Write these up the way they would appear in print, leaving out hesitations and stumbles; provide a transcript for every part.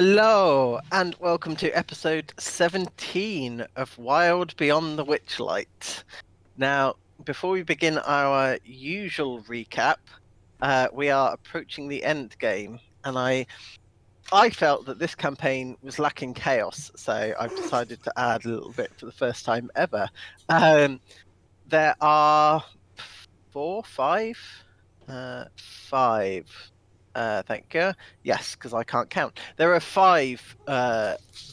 Hello, and welcome to episode 17 of Wild Beyond the Witchlight. Now, before we begin our usual recap, we are approaching the end game, and I felt that this campaign was lacking chaos, so I've decided to add a little bit for the first time ever. There are five. Thank you. Yes, because I can't count. There are 5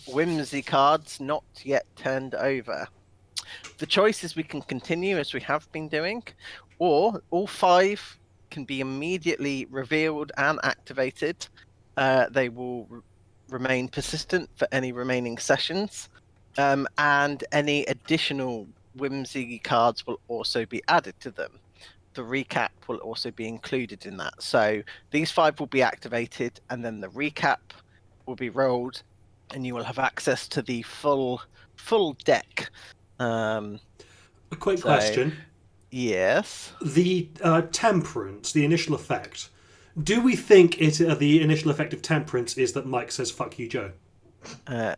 whimsy cards not yet turned over. The choice is we can continue as we have been doing, or all 5 can be immediately revealed and activated. They will remain persistent for any remaining sessions, and any additional whimsy cards will also be added to them. The recap will also be included in that. So these 5 will be activated, and then the recap will be rolled, and you will have access to the full deck. A quick question. Yes. The temperance, the initial effect. Do we think the initial effect of temperance is that Mike says "fuck you, Joe"? No.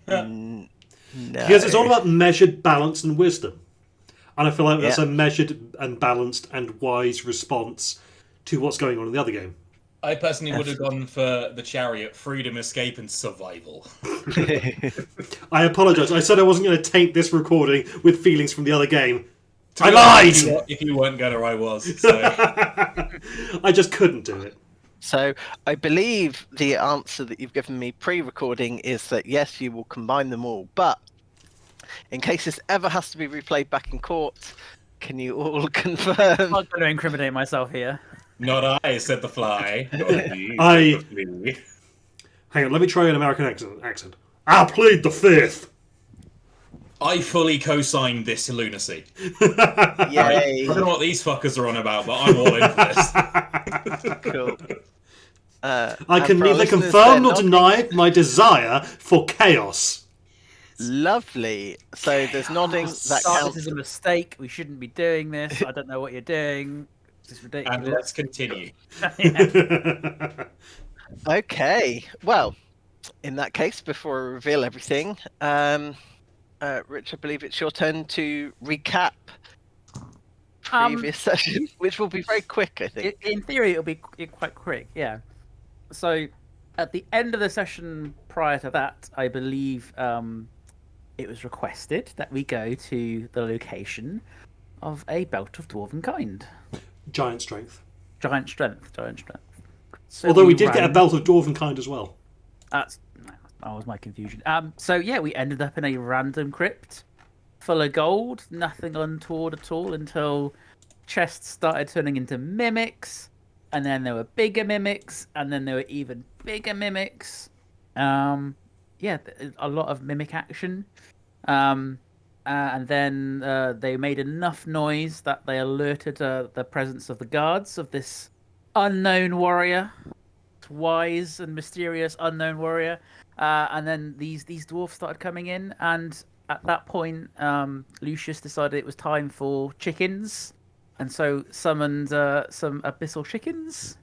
Because it's all about measured balance and wisdom. And I feel like that's a measured and balanced and wise response to what's going on in the other game. I personally would have gone for the chariot, freedom, escape, and survival. I apologise. I said I wasn't going to taint this recording with feelings from the other game. I lied! If you weren't going to, I was. So. I just couldn't do it. So I believe the answer that you've given me pre-recording is that yes, you will combine them all, but in case this ever has to be replayed back in court, can you all confirm? I'm not going to incriminate myself here. Not I, said the fly. Hang on, let me try an American accent. I plead the fifth. I fully co-signed this lunacy. Yay. I don't know what these fuckers are on about, but I'm all in for this. Cool. I can neither confirm nor deny my desire for chaos. Lovely. So there's nodding. That counts. This is a mistake. We shouldn't be doing this. I don't know what you're doing. This is ridiculous. And let's continue. Okay. Well, in that case, before I reveal everything, Rich, I believe it's your turn to recap previous session, which will be very quick, I think. In theory, it'll be quite quick, yeah. So, at the end of the session prior to that, I believe it was requested that we go to the location of a belt of dwarven kind. Giant strength. Giant strength. So although we did get a belt of dwarven kind as well. That was my confusion. So yeah, we ended up in a random crypt full of gold, nothing untoward at all until chests started turning into mimics, and then there were bigger mimics, and then there were even bigger mimics. Yeah, a lot of mimic action. And then they made enough noise that they alerted the presence of the guards of this unknown warrior, wise and mysterious unknown warrior. And then these dwarves started coming in, and at that point, Lucius decided it was time for chickens, and so summoned some abyssal chickens,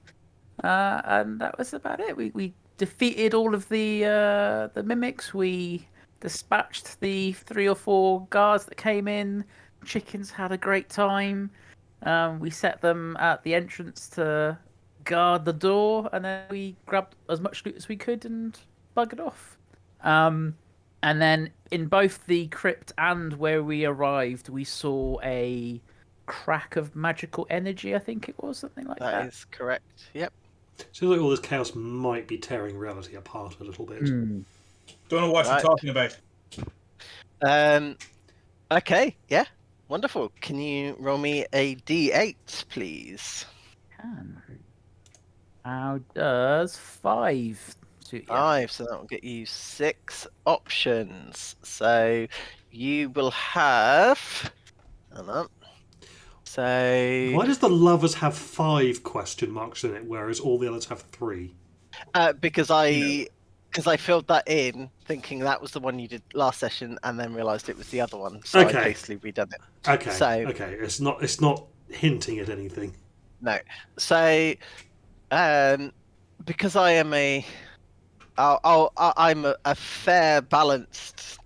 and that was about it. We defeated all of the mimics. We dispatched the 3 or 4 guards that came in. Chickens had a great time. We set them at the entrance to guard the door, and then we grabbed as much loot as we could and buggered off. And then in both the crypt and where we arrived, we saw a crack of magical energy, I think it was, something like that. That is correct, yep. Seems like all this chaos might be tearing reality apart a little bit. Don't know what you're talking about. Okay, yeah, wonderful. Can you roll me a d8, please? Can. How does 5 suit you? 5, so that will get you 6 options. So you will have... Hold on. So... Why does the lovers have 5 question marks in it, whereas all the others have 3? Because I filled that in thinking that was the one you did last session, and then realised it was the other one. So Okay. I basically redone it. Okay. So, okay. It's not hinting at anything. No. So, because I am a I'm a fair, balanced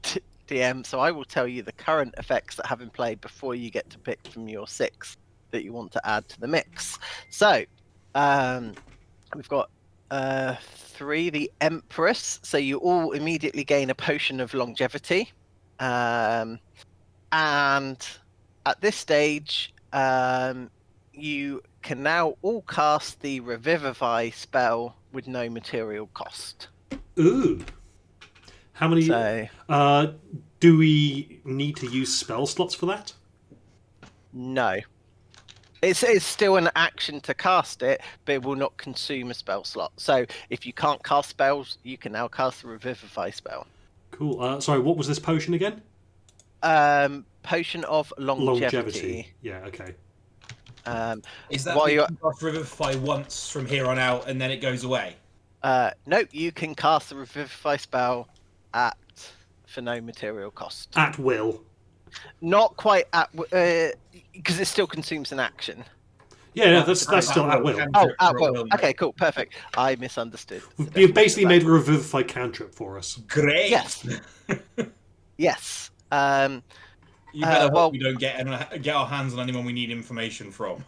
DM, so I will tell you the current effects that have in play before you get to pick from your 6 that you want to add to the mix. So, we've got 3, the Empress. So you all immediately gain a potion of longevity, and at this stage, you can now all cast the Revivify spell with no material cost. Ooh. How many? So, Do we need to use spell slots for that? no. It's still an action to cast it, but it will not consume a spell slot. So if you can't cast spells, you can now cast the Revivify spell. Cool. Sorry, what was this potion again? Potion of longevity. Yeah. Okay. Is that While we you're- can cast Revivify once from here on out, and then it goes away? No, you can cast the Revivify spell for no material cost. At will. Not quite at because it still consumes an action. Yeah, that's still at will. Oh, at will. Okay, cool, perfect. I misunderstood. You've basically made a revivify cantrip for us. Great. Yes. Yes. You better well- hope we don't get our hands on anyone we need information from.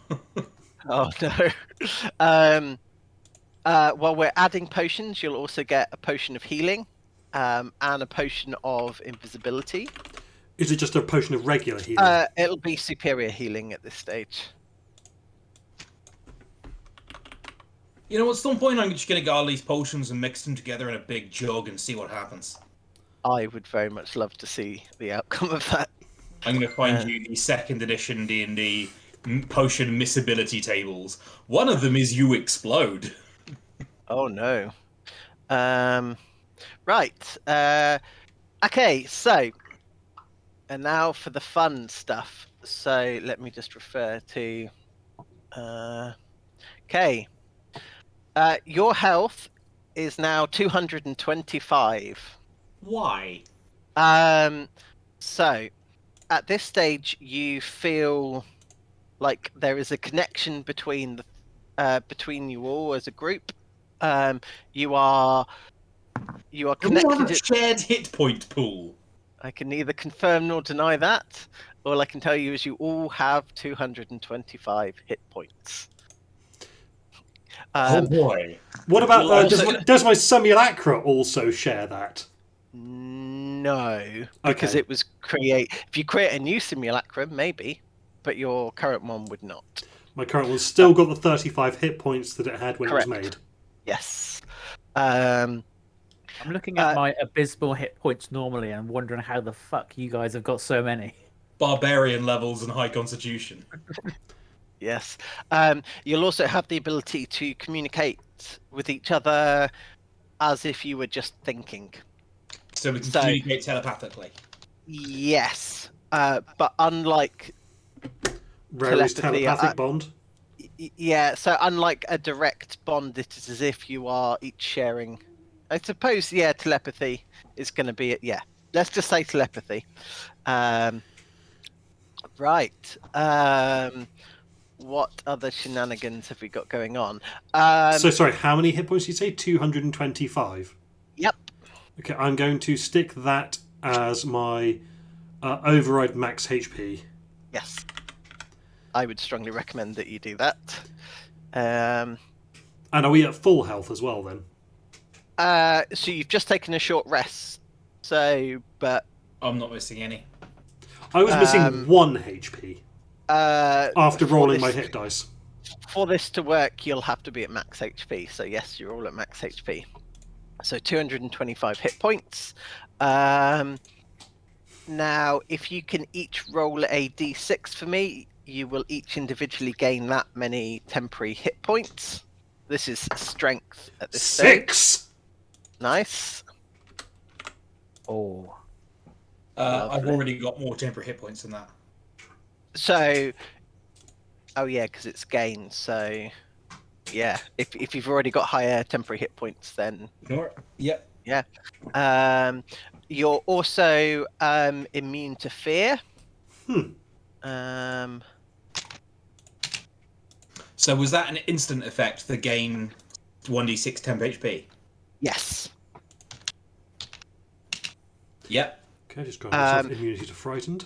Oh no. While we're adding potions, you'll also get a potion of healing, and a potion of invisibility. Is it just a potion of regular healing? It'll be superior healing at this stage. You know, at some point I'm just going to get all these potions and mix them together in a big jug and see what happens. I would very much love to see the outcome of that. I'm going to find you the 2nd edition D&D potion missability tables. One of them is you explode. Oh no. Right. Okay, so and now for the fun stuff. So let me just refer to okay. Your health is now 225. Why? So at this stage you feel like there is a connection between between you all as a group. You are We have connected. a shared hit point pool. I can neither confirm nor deny that. All I can tell you is you all have 225 hit points. Oh boy. What about well, does my simulacra also share that? No, because Okay. it was if you create a new simulacrum, maybe, but your current one would not. My current one's still got the 35 hit points that it had when it was Correct. made. Yes. I'm looking at my abysmal hit points normally and wondering how the fuck you guys have got so many. Barbarian levels and high constitution. Yes. You'll also have the ability to communicate with each other as if you were just thinking. So we can communicate telepathically. Yes. But unlike Rarely's Telepathy, telepathic bond. yeah, so unlike a direct bond, it is as if you are each sharing. I suppose, yeah, telepathy is going to be it. Yeah, let's just say telepathy. Right. What other shenanigans have we got going on? So sorry, how many hit points did you say? 225. Yep. Okay, I'm going to stick that as my override max HP. Yes. I would strongly recommend that you do that. And are we at full health as well then? So you've just taken a short rest. So, but I'm not missing any. I was missing 1 HP after for rolling my this- hit dice. For this to work, you'll have to be at max HP. So yes, you're all at max HP. So 225 hit points. Now, if you can each roll a d6 for me, you will each individually gain that many temporary hit points. This is strength at this stage. 6! Nice. Oh. I've Lovely. already got more temporary hit points than that. So, oh yeah, because it's gained. So, yeah, if you've already got higher temporary hit points, then Ignore it. Yep. you're also immune to fear. So was that an instant effect, the gain 1d6 temp HP? Yes. Yep. Okay, just grant myself immunity to frightened.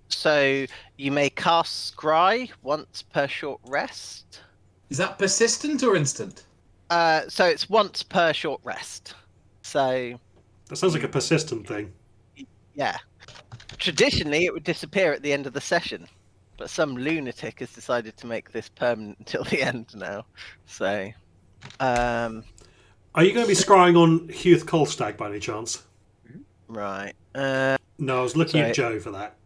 So you may cast Scry once per short rest. Is that persistent or instant? So it's once per short rest. So That sounds like a persistent thing. yeah, traditionally it would disappear at the end of the session, but some lunatic has decided to make this permanent until the end now. So, Are you going to be scrying on Huth Kolstag by any chance? right. No, I was looking Sorry. at Joe for that.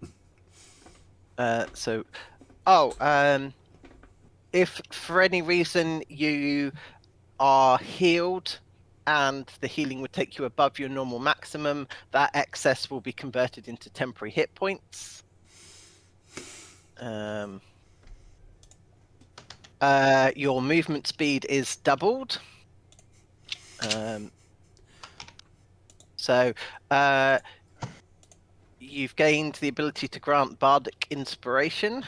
If for any reason you are healed and the healing would take you above your normal maximum, that excess will be converted into temporary hit points. Your movement speed is doubled. You've gained the ability to grant bardic inspiration.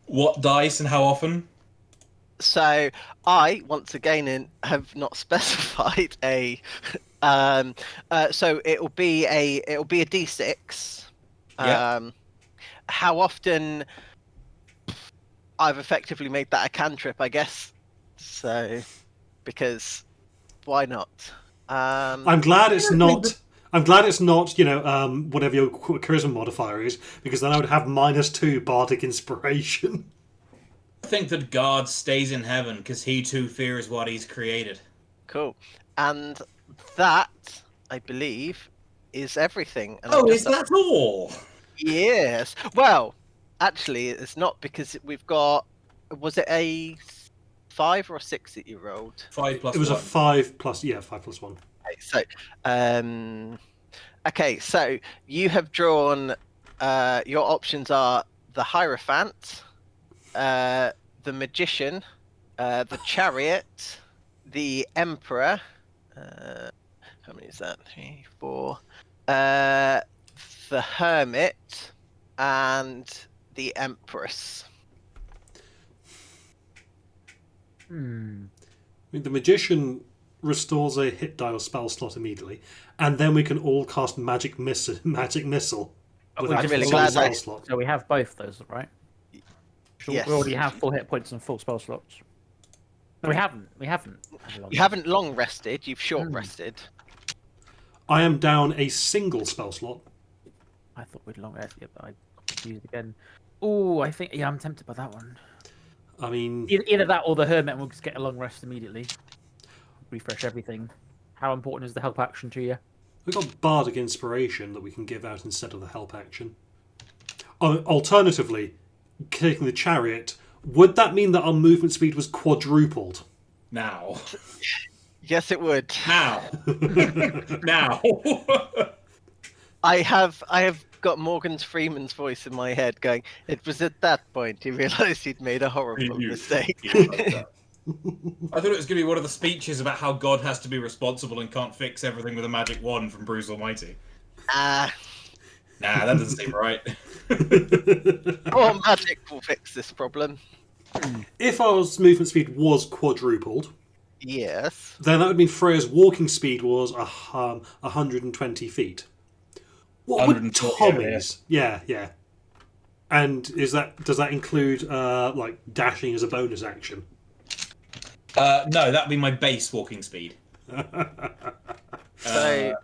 What dice and how often? So I once again have not specified a. So it'll be a D6. Yeah. How often? I've effectively made that a cantrip, I guess. So, because why not? I'm glad it's not. I'm glad it's not, whatever your charisma modifier is, because then I would have -2 bardic inspiration. I think that God stays in heaven because he too fears what he's created. Cool. And that, I believe, is everything. And Oh, is that all? Yes. Well, actually, it's not, because we've got. Was it a 5 or a 6 that you rolled? 5 plus It was 1. a 5 plus 1. Okay, so you have drawn. Your options are the Hierophant, the Magician, the Chariot, the Emperor. How many is that? 3, 4. The Hermit, and the Empress. I mean, the Magician restores a hit die or spell slot immediately, and then we can all cast Magic Missile with I'm really a glad spell I- slot. So we have both those, right? Yes. We already have full hit points and full spell slots. No, we haven't. You haven't long rested. You've short rested. I am down a single spell slot. I thought we'd long rest, but I used it again. Oh, I think I'm tempted by that one. I mean, Either that or the hermit, and we'll just get a long rest immediately. Refresh everything. How important is the help action to you? we've got Bardic Inspiration that we can give out instead of the help action. Alternatively, taking the Chariot, would that mean that our movement speed was quadrupled? Now. Yes, it would. Now. Now. I have got Morgan Freeman's voice in my head going, it was at that point he realised he'd made a horrible mistake. I thought it was going to be one of the speeches about how God has to be responsible and can't fix everything with a magic wand from Bruce Almighty. Nah, that doesn't seem right. Or magic will fix this problem. If our movement speed was quadrupled, Yes. then that would mean Freya's walking speed was 120 feet. What would 140, Tommy's? Yeah. And does that include like dashing as a bonus action? No, that'd be my base walking speed. So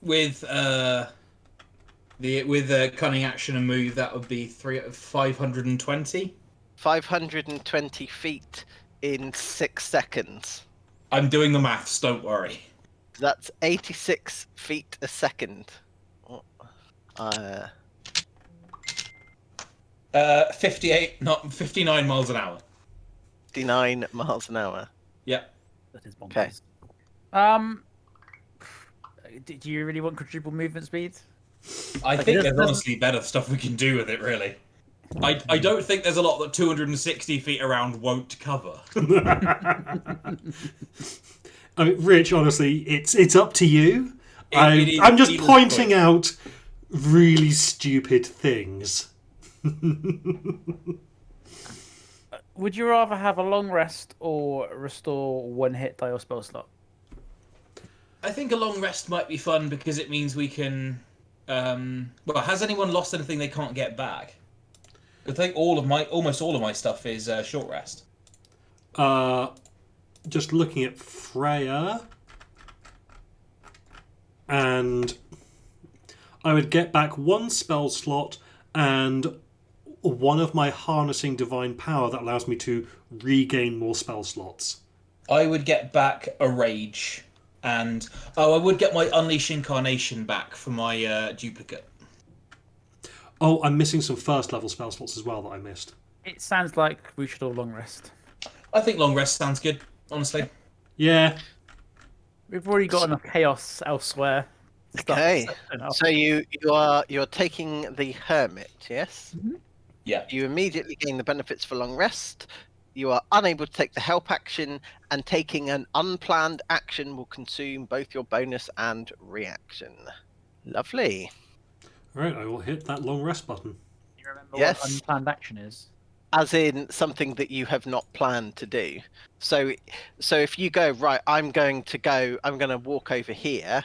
With cunning action and move, that would be 520. 520 feet in 6 seconds. I'm doing the maths. Don't worry. That's 86 feet a second. 59 miles an hour. 59 miles an hour. Yep. That is bonkers. Okay. Do you really want quadruple movement speed? I think there's honestly better stuff we can do with it, really. I don't think there's a lot that 260 feet around won't cover. I mean, Rich, honestly, it's up to you. It I'm just is pointing choice. out really stupid things. Would you rather have a long rest or restore 1 hit die or spell slot? I think a long rest might be fun because it means we can. Well, has anyone lost anything they can't get back? I think almost all of my stuff is short rest. Just looking at Freya, and I would get back one spell slot and one of my harnessing divine power that allows me to regain more spell slots. I would get back a rage, and I would get my unleash incarnation back for my duplicate. Oh, I'm missing some first level spell slots as well that I missed. It sounds like we should all long rest. I think long rest sounds good, honestly. Yeah. We've already got enough chaos elsewhere. Okay, so you're taking the hermit, yes? Mm-hmm. Yeah. You immediately gain the benefits for long rest. You are unable to take the help action, and taking an unplanned action will consume both your bonus and reaction. Lovely. All right, I will hit that long rest button. You remember Yes. what unplanned action is? As in something that you have not planned to do. So if you go, right, I'm going to walk over here,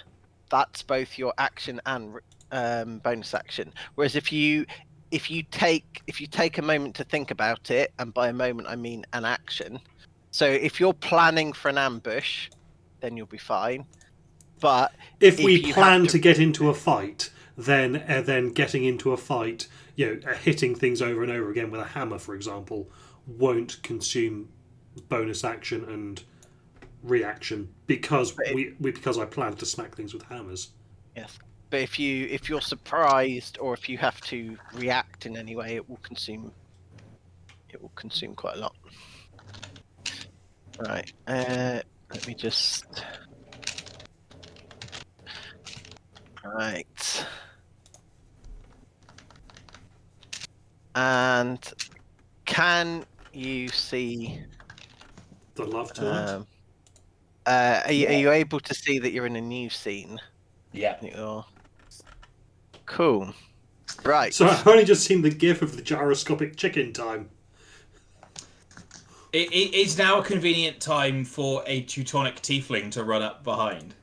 that's both your action and bonus action. Whereas if you take a moment to think about it, and by a moment I mean an action. So if you're planning for an ambush, then you'll be fine. But If we you plan have to get into a fight, then getting into a fight, hitting things over and over again with a hammer, for example, won't consume bonus action and reaction because I plan to smack things with hammers. Yes. But if you're surprised, or if you have to react in any way, it will consume quite a lot. Right. Let me just. Right. And can you see? The love to Are you able to see that you're in a new scene? Yeah. You're... Cool. Right. So I've only just seen the gif of the gyroscopic chicken time. It is now a convenient time for a Teutonic tiefling to run up behind.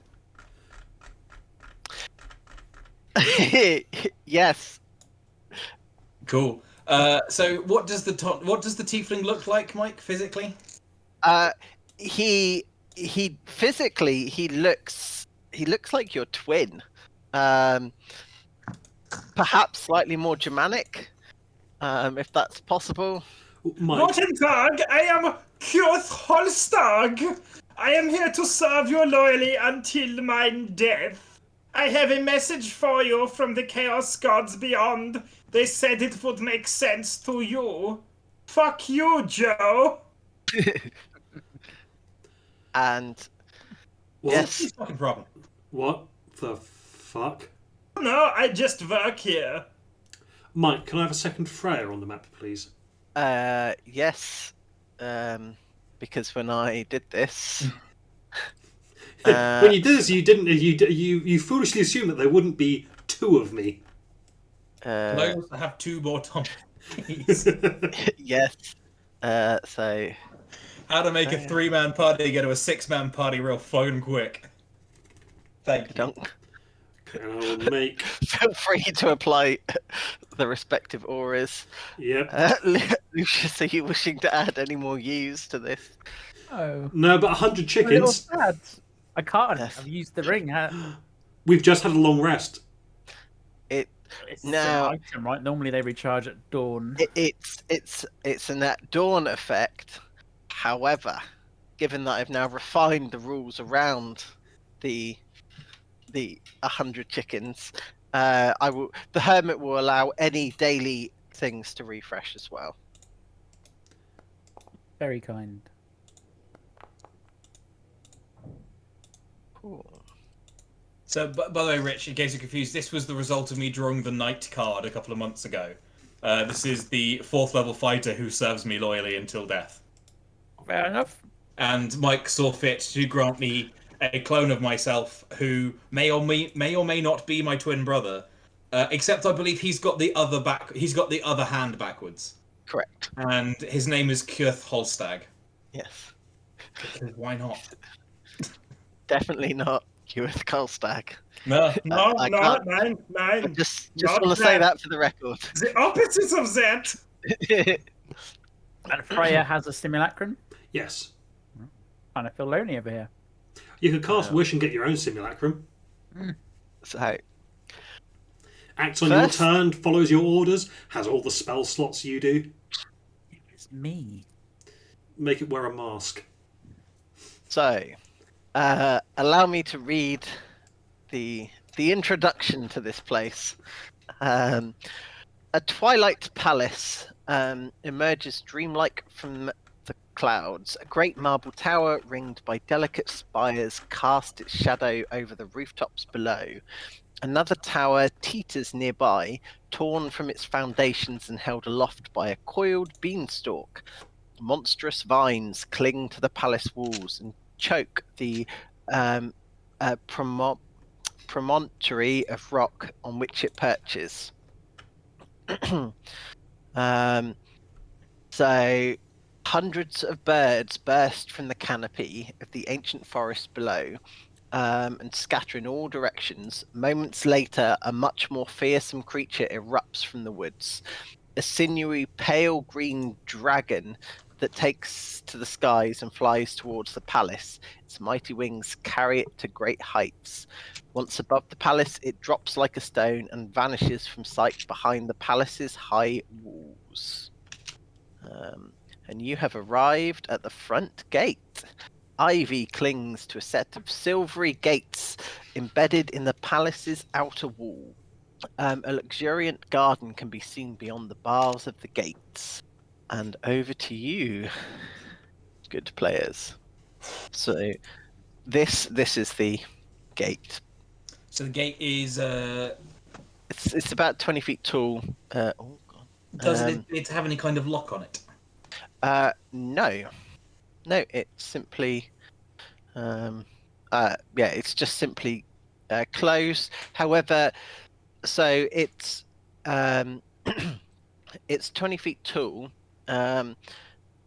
Yes. Cool. So what does the tiefling look like, Mike, physically? He physically he looks like your twin. Perhaps slightly more Germanic, if that's possible. Mike, Tag, I am Kjoth Holstag. I am here to serve you loyally until my death. I have a message for you from the Chaos Gods beyond. They said it would make sense to you. Fuck you, Joe. And what? yes, What's the fucking problem? What the fuck? No, I just work here. Mike, can I have a second Freya on the map, please? yes, because when I did this, When you did this, you didn't. You foolishly assumed that there wouldn't be two of me. Can I also have two more Tommies? yes. So How to make a 3-man party get to a 6-man party real fucking quick. Thank you. don't And I will make. feel free to apply the respective auras. Yep. Lucius, are you wishing to add any more U's to this? Oh. No, but 100 chickens. I can't. Yes. I've used the ring. We've just had a long rest. It's Now- an item, right? Normally they recharge at dawn. It's an at dawn effect. However, given that I've now refined the rules around the 100 chickens, the hermit will allow any daily things to refresh as well. Very kind. Cool. So, by the way, Rich, in case you're confused, this was the result of me drawing the Knight card a couple of months ago. This is the 4th level fighter who serves me loyally until death. Fair enough. And Mike saw fit to grant me a clone of myself who may or may not be my twin brother. Except I believe he's got the other hand backwards. Correct. And his name is Kjoth Holstag. Yes. Because why not? Definitely not. Kewith Kolstag. No. No, I no, can't- nine, I nine. just Not want to say that. that for the record. The opposite of that. And Freya has a simulacrum. Yes. And I feel lonely over here. You can cast Wow. Wish and get your own simulacrum. So, Acts on your First- turn, follows your orders, has all the spell slots you do. It's me. Make it wear a mask. allow me to read the introduction to this place. A twilight palace emerges dreamlike from the clouds. A great marble tower ringed by delicate spires cast its shadow over the rooftops below. Another tower teeters nearby, torn from its foundations and held aloft by a coiled beanstalk. Monstrous vines cling to the palace walls and choke the promontory of rock on which it perches. So, hundreds of birds burst from the canopy of the ancient forest below and scatter in all directions. Moments later, a much more fearsome creature erupts from the woods. A sinewy, pale green dragon that takes to the skies and flies towards the palace. Its mighty wings carry it to great heights. Once above the palace, it drops like a stone and vanishes from sight behind the palace's high walls. And you have arrived at the front gate. Ivy clings to a set of silvery gates embedded in the palace's outer wall. A luxuriant garden can be seen beyond the bars of the gates. And over to you, good players. So this is the gate. So the gate is. It's about 20 feet tall. Oh god. Does it have any kind of lock on it? No, it's simply, it's just simply closed. However, so it's it's 20 feet tall.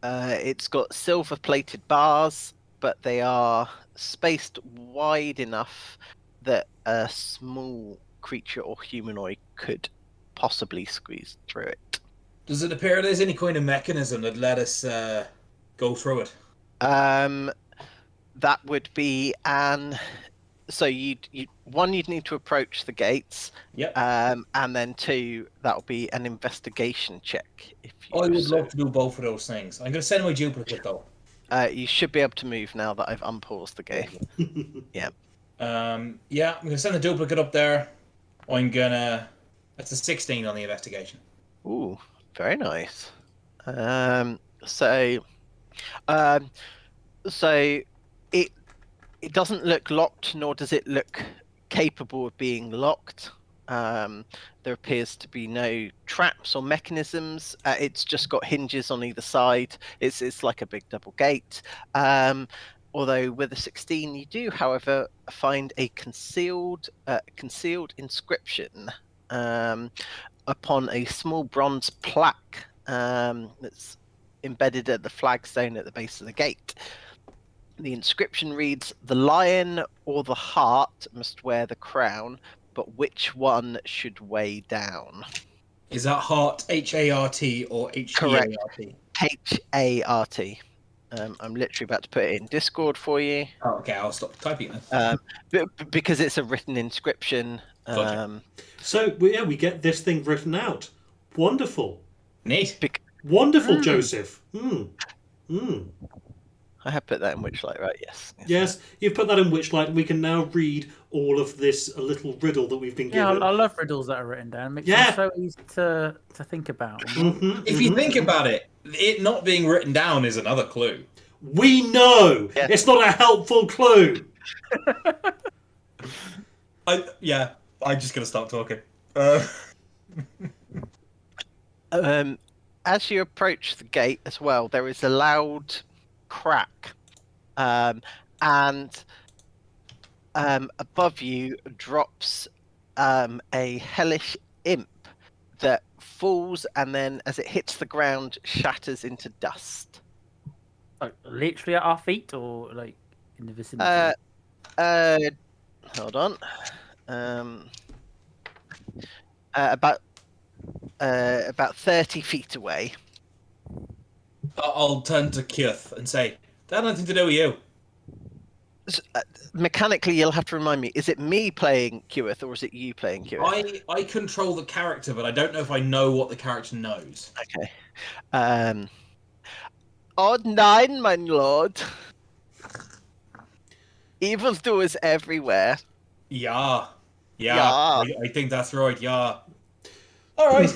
It's got silver-plated bars, but they are spaced wide enough that a small creature or humanoid could possibly squeeze through it. Does it appear there's any kind of mechanism that let us go through it? That would be an. So you'd need to approach the gates. Yep. And then two, that will be an investigation check. If you I would so. love to do both of those things. I'm going to send my duplicate though. You should be able to move now that I've unpaused the game. Yeah. I'm going to send the duplicate up there. That's a 16 on the investigation. Ooh, very nice. So it doesn't look locked, nor does it look capable of being locked. There appears to be no traps or mechanisms. It's just got hinges on either side. It's like a big double gate. Although with a 16, you do, however, find a concealed inscription upon a small bronze plaque that's embedded at the flagstone at the base of the gate. The inscription reads, "The lion or the hart must wear the crown, but which one should weigh down?" Is that heart H-A-R-T or H-E-A-R-T? H-A-R-T. I'm literally about to put it in Discord for you. Oh, okay, I'll stop typing then. Because it's a written inscription. Gotcha. So, we get this thing written out. Wonderful. Neat. Wonderful, Joseph. I have put that in Witchlight, right? Yes. Yes, you've put that in Witchlight, and we can now read all of this little riddle that we've been given. Yeah, I love riddles that are written down. It makes Yeah. them so easy to think about. If you think about it, it not being written down is another clue. We know! Yeah. It's not a helpful clue! I'm just going to stop talking. As you approach the gate as well, there is a loud crack, and above you drops a hellish imp that falls and then, as it hits the ground, shatters into dust. Like, literally at our feet, or like in the vicinity? Hold on. About 30 feet away. I'll turn to Kyoth and say, that had nothing to do with you. Mechanically, you'll have to remind me. Is it me playing Kewith or is it you playing Kewith? I control the character, but I don't know if I know what the character knows. Okay. Odd 9, my lord. Evildoers everywhere. Yeah. Yeah. I think that's right, yeah. Alright.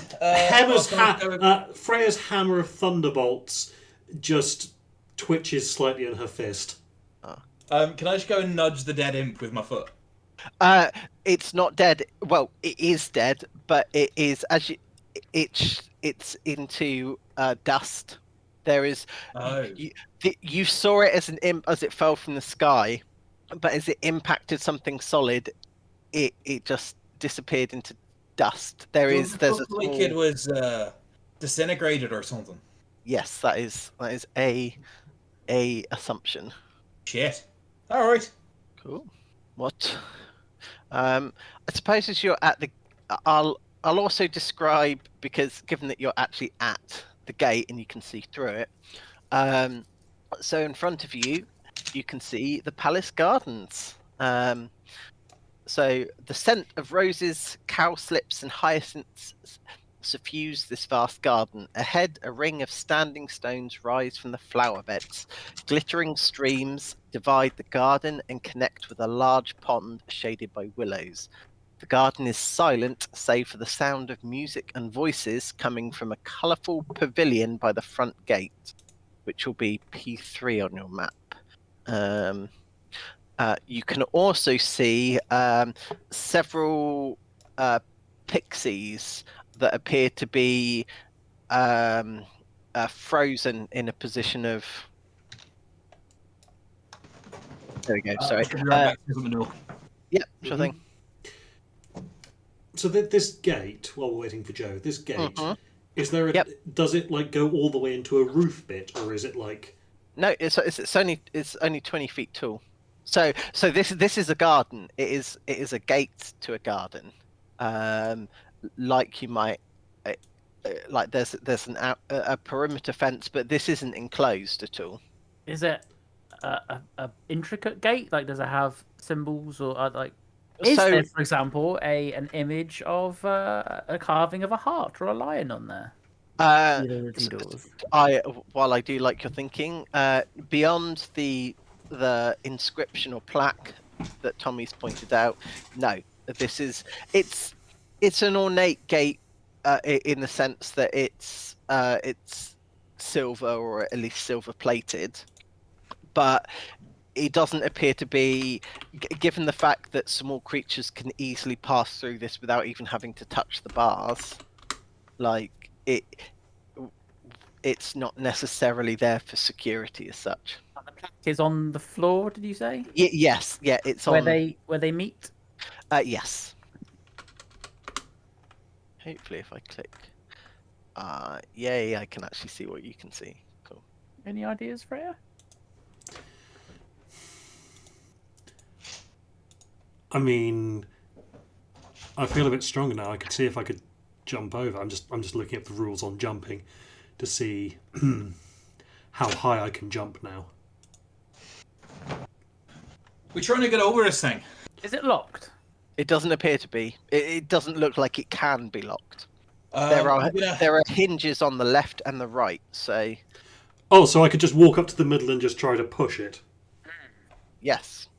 Freya's hammer of thunderbolts just twitches slightly in her fist. Can I just go and nudge the dead imp with my foot? It's not dead. Well, it is dead, but it is it's into dust. There is. Oh. You saw it as an imp as it fell from the sky, but as it impacted something solid, it just disappeared into dust. There's a like it was disintegrated or something. Yes, that is a assumption. Shit. All right. Cool. What? I suppose as you're at the, I'll also describe, because given that you're actually at the gate and you can see through it. So in front of you, you can see the palace gardens. So the scent of roses, cowslips, and hyacinths suffuse this vast garden. Ahead, a ring of standing stones rise from the flower beds. Glittering streams divide the garden and connect with a large pond shaded by willows. The garden is silent, save for the sound of music and voices coming from a colourful pavilion by the front gate, which will be P3 on your map. You can also see several pixies that appear to be frozen in a position of. There we go. Sorry. Yeah, sure thing. So this gate, while we're waiting for Joe, this gate, is there? Does it like go all the way into a roof bit, or is it like? No, it's only 20 feet tall. So this is a garden. It is a gate to a garden. Like you might, like there's a perimeter fence, but this isn't enclosed at all. Is it a intricate gate? Like, does it have symbols or like? Is there, for example, an image of a carving of a heart or a lion on there? While I do like your thinking, beyond the inscription or plaque that Tommy's pointed out, no, it's an ornate gate in the sense that it's silver, or at least silver plated, but it doesn't appear to be, given the fact that small creatures can easily pass through this without even having to touch the bars, like it's not necessarily there for security as such. The plaque is on the floor, did you say? Yes, yeah, it's where on where they meet. Yes. Hopefully, if I click, yeah, I can actually see what you can see. Cool. Any ideas, Freya? I mean, I feel a bit stronger now. I could see if I could jump over. I'm just looking at the rules on jumping to see how high I can jump now. We're trying to get over this thing. Is it locked? It doesn't appear to be. It doesn't look like it can be locked. There are hinges on the left and the right. So. Oh, so I could just walk up to the middle and just try to push it. Yes.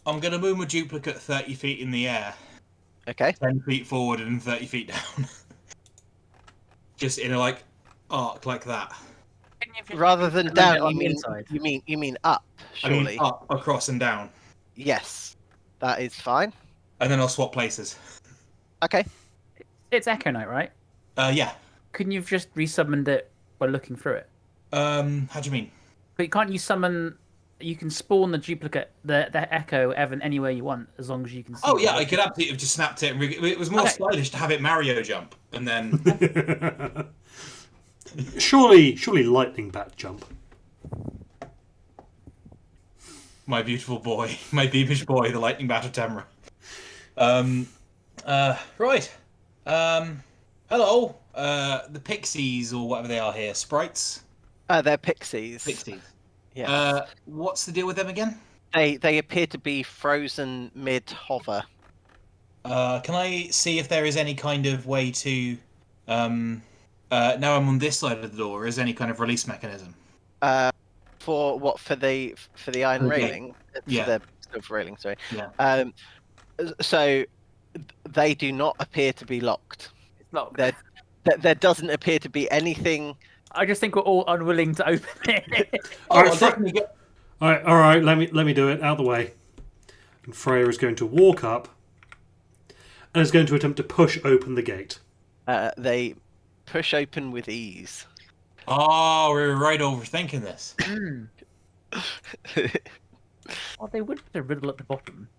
I'm going to move my duplicate 30 feet in the air. Okay. 10 feet forward and 30 feet down. Just in a arc like that. Rather than down, you mean up, surely? I mean up, across and down. Yes. That is fine. And then I'll swap places. Okay. It's Echo Knight, right? Yeah. Couldn't you have just resummoned it by looking through it? How do you mean? But can't you summon? You can spawn the duplicate, the Echo Evan anywhere you want, as long as you can see. Oh yeah, I could absolutely have just snapped it. It was more stylish to have it Mario jump, and then. Surely lightning bat jump. My beautiful boy, my beamish boy, the lightning bat of Temra. Right. Hello. The pixies or whatever they are here, sprites. They're pixies. Pixies. Yes. What's the deal with them again? They appear to be frozen mid hover. Can I see if there is any kind of way to? Now I'm on this side of the door. Is any kind of release mechanism? For what? For the iron Okay. railing. Yeah. For the silver railing. Sorry. Yeah. So they do not appear to be locked. It's locked. There doesn't appear to be anything. I just think we're all unwilling to open it. Oh, Alright, I'll definitely get. All right. Let me do it. Out of the way. And Freya is going to walk up, and is going to attempt to push open the gate. They push open with ease. Oh, we're right overthinking this. Well, they would put a riddle at the bottom.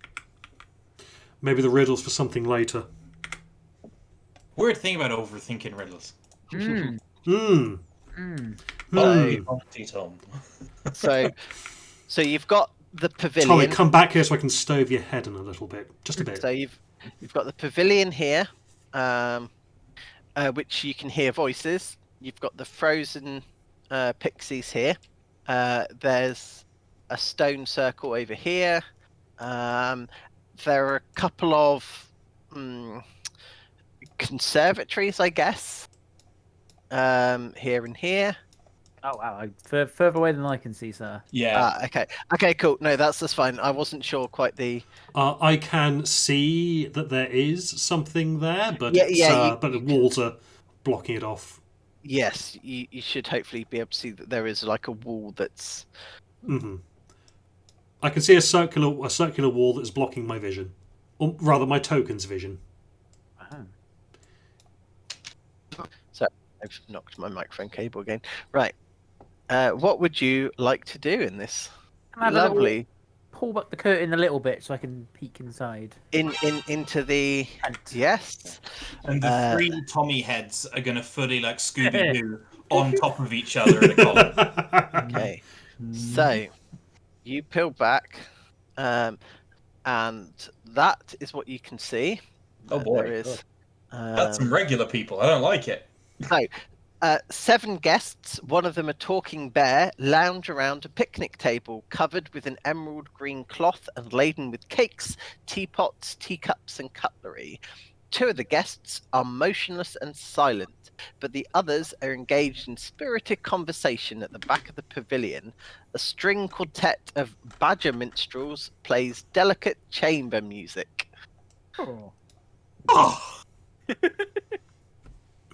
Maybe the riddles for something later. Weird thing about overthinking riddles. Mm. Hmm. Mm. Tom. So you've got the pavilion. Tommy, come back here so I can stove your head in a little bit, just a bit. So you've got the pavilion here, which you can hear voices. You've got the frozen pixies here. There's a stone circle over here. There are a couple of conservatories, I guess, here and here. Oh wow, further away than I can see, sir. Yeah. Okay, cool. No, that's fine. I wasn't sure quite the. I can see that there is something there, but but the walls are blocking it off. Yes, you should hopefully be able to see that there is like a wall that's. Hmm. I can see a circular wall that's blocking my vision, or rather, my token's vision. So I've knocked my microphone cable again. Right. What would you like to do in this? Can I have a little- Lovely. Pull back the curtain a little bit so I can peek inside. Into the yes. And the three Tommy heads are gonna fully like Scooby Doo on top of each other in a column. Okay. So you peel back, and that is what you can see. Oh boy. There is. That's some regular people. I don't like it. So, 7 guests, one of them a talking bear, lounge around a picnic table covered with an emerald green cloth and laden with cakes, teapots, teacups, and cutlery. 2 of the guests are motionless and silent, but the others are engaged in spirited conversation at the back of the pavilion. A string quartet of badger minstrels plays delicate chamber music. Oh.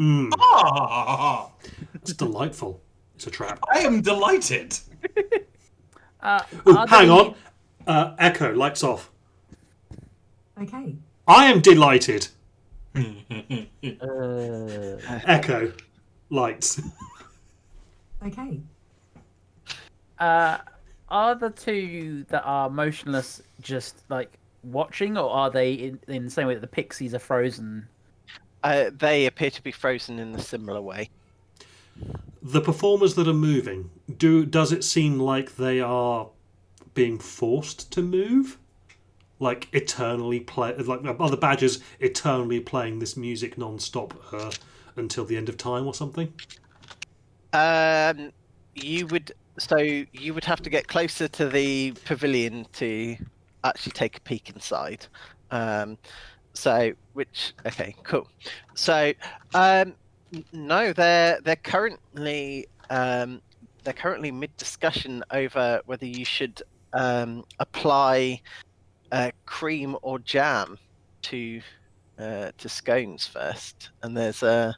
Oh, It's delightful. It's a trap. I am delighted. Ooh, hang on. Echo, lights off. Okay. I am delighted. Echo, lights. Okay. Are the 2 that are motionless just like watching, or are they in the same way that the pixies are frozen? They appear to be frozen in a similar way. The performers that are moving, does it seem like they are being forced to move? Like eternally play, like are the badgers eternally playing this music non-stop until the end of time or something? You would have to get closer to the pavilion to actually take a peek inside. Okay, cool. So, no, they're currently mid discussion over whether you should apply cream or jam to scones first, and there's a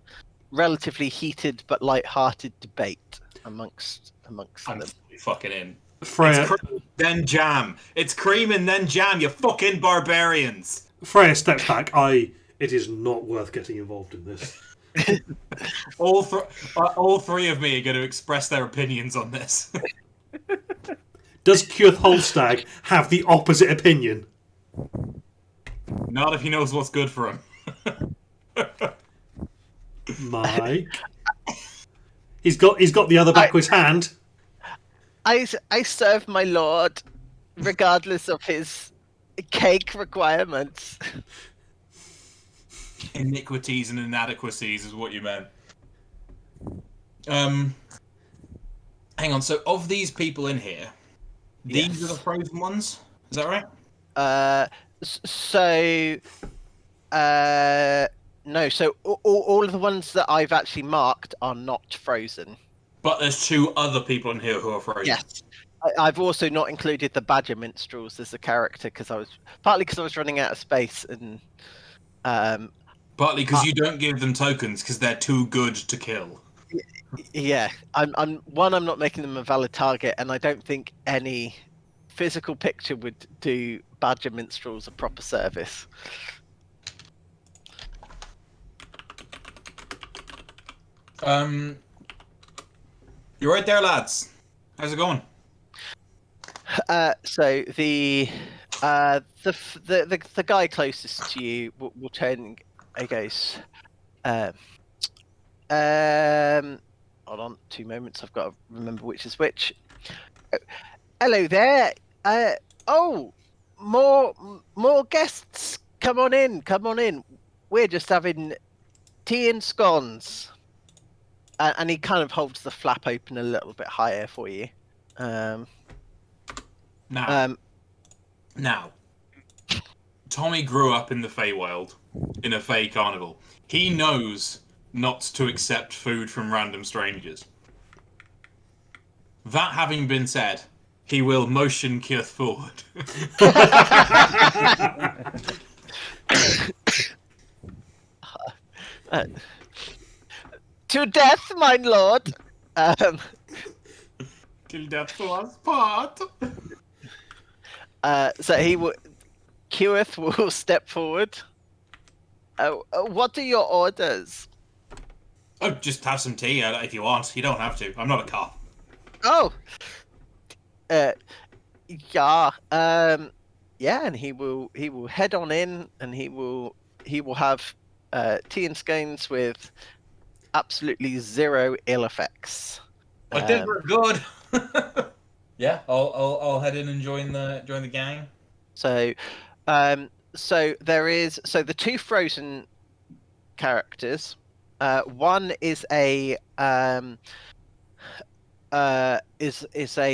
relatively heated but light-hearted debate amongst I'm them. fully fucking in. Freya, It's cream, then jam. It's cream and then jam. You fucking barbarians. Freya steps back. It is not worth getting involved in this. All 3 of me are going to express their opinions on this. Does Kjorth Holstag have the opposite opinion? Not if he knows what's good for him. Mike, he's got the other backwards hand. I serve my lord, regardless of his cake requirements. Iniquities and inadequacies is what you meant. Hang on. So, of these people in here, these are the Yes. frozen ones. Is that right? So, no. So all of the ones that I've actually marked are not frozen. But there's 2 other people in here who are frozen. Yes. I've also not included the badger minstrels as a character because I was running out of space and Partly because you don't give them tokens because they're too good to kill. yeah, I'm not making them a valid target, and I don't think any physical picture would do badger minstrels a proper service. You're right there, lads. How's it going? So the guy closest to you will turn. He goes, hold on, 2 moments. I've got to remember which is which. Hello there. Oh, more guests. Come on in. Come on in. We're just having tea and scones. And he kind of holds the flap open a little bit higher for you. Now, Tommy grew up in the Feywild, in a Fey carnival. He knows not to accept food from random strangers. That having been said, he will motion Kith forward. To death, my lord. Till death do us part. So he will. Kewith will step forward. What are your orders? Oh, just have some tea if you want. You don't have to. I'm not a cop. Oh. Yeah. Yeah, and he will head on in, and he will have tea and scones with absolutely 0 ill effects. I think we're good. Yeah, I'll head in and join the gang. So there is the 2 frozen characters. One is a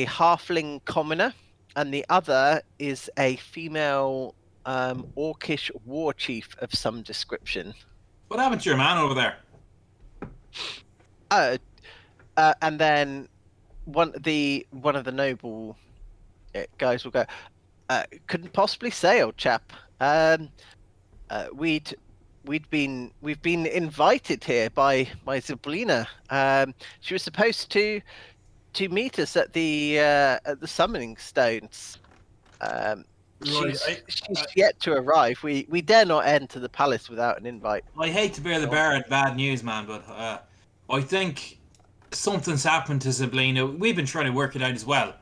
halfling commoner, and the other is a female orcish war chief of some description. What happened to your man over there? And then one of the noble guys will go. Couldn't possibly say, old chap. We've been invited here by Zablina. She was supposed to meet us at the summoning stones. She's yet to arrive. We dare not enter the palace without an invite. I hate to bear the bearer of bad news, man, but I think something's happened to Zablina. We've been trying to work it out as well.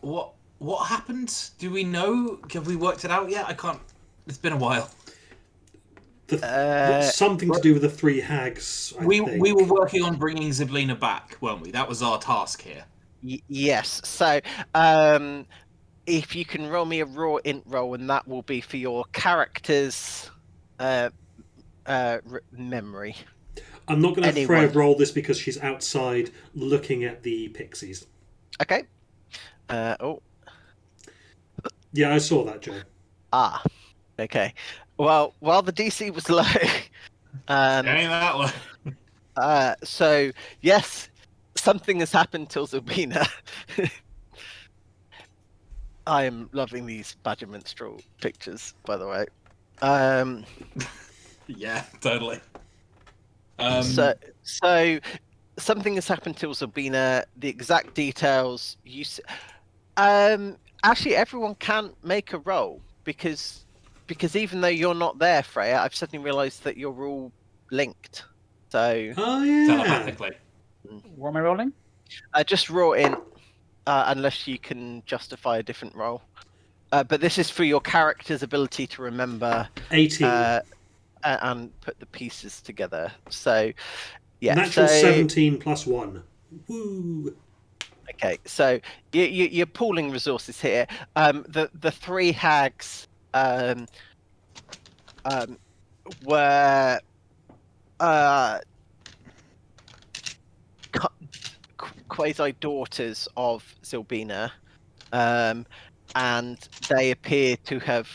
What happened? Do we know? Have we worked it out yet? I can't. It's been a while. Something to do with the 3 hags. I think. We were working on bringing Zablina back, weren't we? That was our task here. Yes. So, if you can roll me a raw int roll, and that will be for your character's memory. I'm not going to have Freya roll this because she's outside looking at the pixies. Okay. Yeah, I saw that, Joe. Okay. Well, while the DC was low, Ain't that low. so yes, something has happened to Zubina. I am loving these badger minstrel pictures, by the way. Yeah, totally. So something has happened to Zubina. The exact details actually everyone can make a roll because even though you're not there, Freya, I've suddenly realised that you're all linked. So telepathically. What am I rolling? Just raw in, unless you can justify a different roll. But this is for your character's ability to remember 18 and put the pieces together. So yeah, natural 17 plus 1. Woo! Okay, so you're pooling resources here. The three hags were quasi daughters of Zilbina, and they appear to have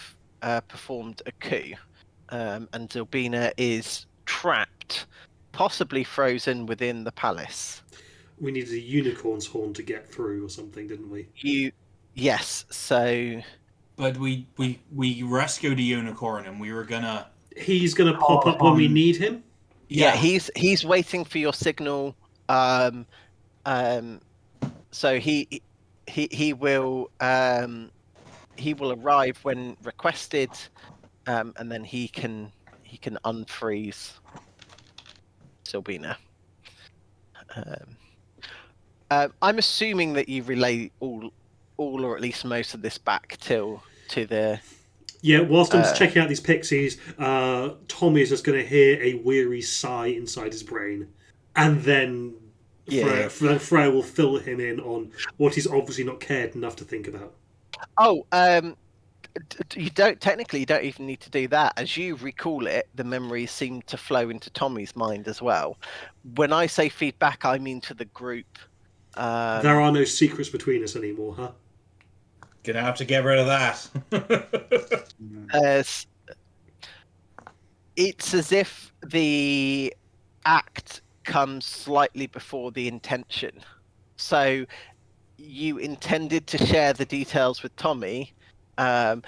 performed a coup. And Zilbina is trapped, possibly frozen within the palace. We needed a unicorn's horn to get through or something, didn't we? Yes. So, But we rescued a unicorn, and we were gonna. He's going to pop up when we need him. yeah, he's waiting for your signal. So he will arrive when requested, and then he can unfreeze Silbina. I'm assuming that you relay all or at least most of this back to the. Yeah, whilst I'm checking out these pixies, Tommy is just going to hear a weary sigh inside his brain, and then Freya will fill him in on what he's obviously not cared enough to think about. Oh, you don't even need to do that. As you recall it, the memories seem to flow into Tommy's mind as well. When I say feedback, I mean to the group. There are no secrets between us anymore, huh? Gonna have to get rid of that. It's as if the act comes slightly before the intention. So you intended to share the details with Tommy, and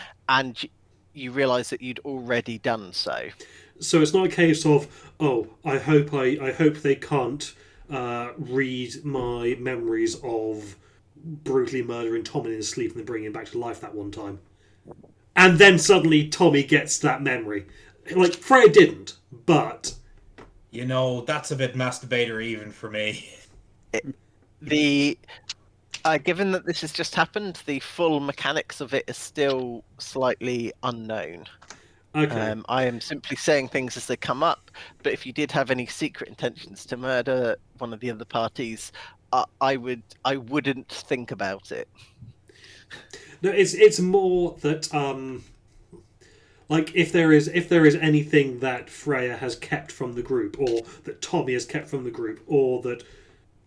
you realise that you'd already done so. So it's not a case of, oh, I hope they can't read my memories of brutally murdering Tommy in his sleep and then bringing him back to life that one time. And then suddenly Tommy gets that memory. Like, Freya didn't, but... You know, that's a bit masturbatory even for me. Given that this has just happened, the full mechanics of it is still slightly unknown. Okay. I am simply saying things as they come up, but if you did have any secret intentions to murder one of the other parties, I wouldn't think about it. No, it's more that like if there is anything that Freya has kept from the group, or that Tommy has kept from the group, or that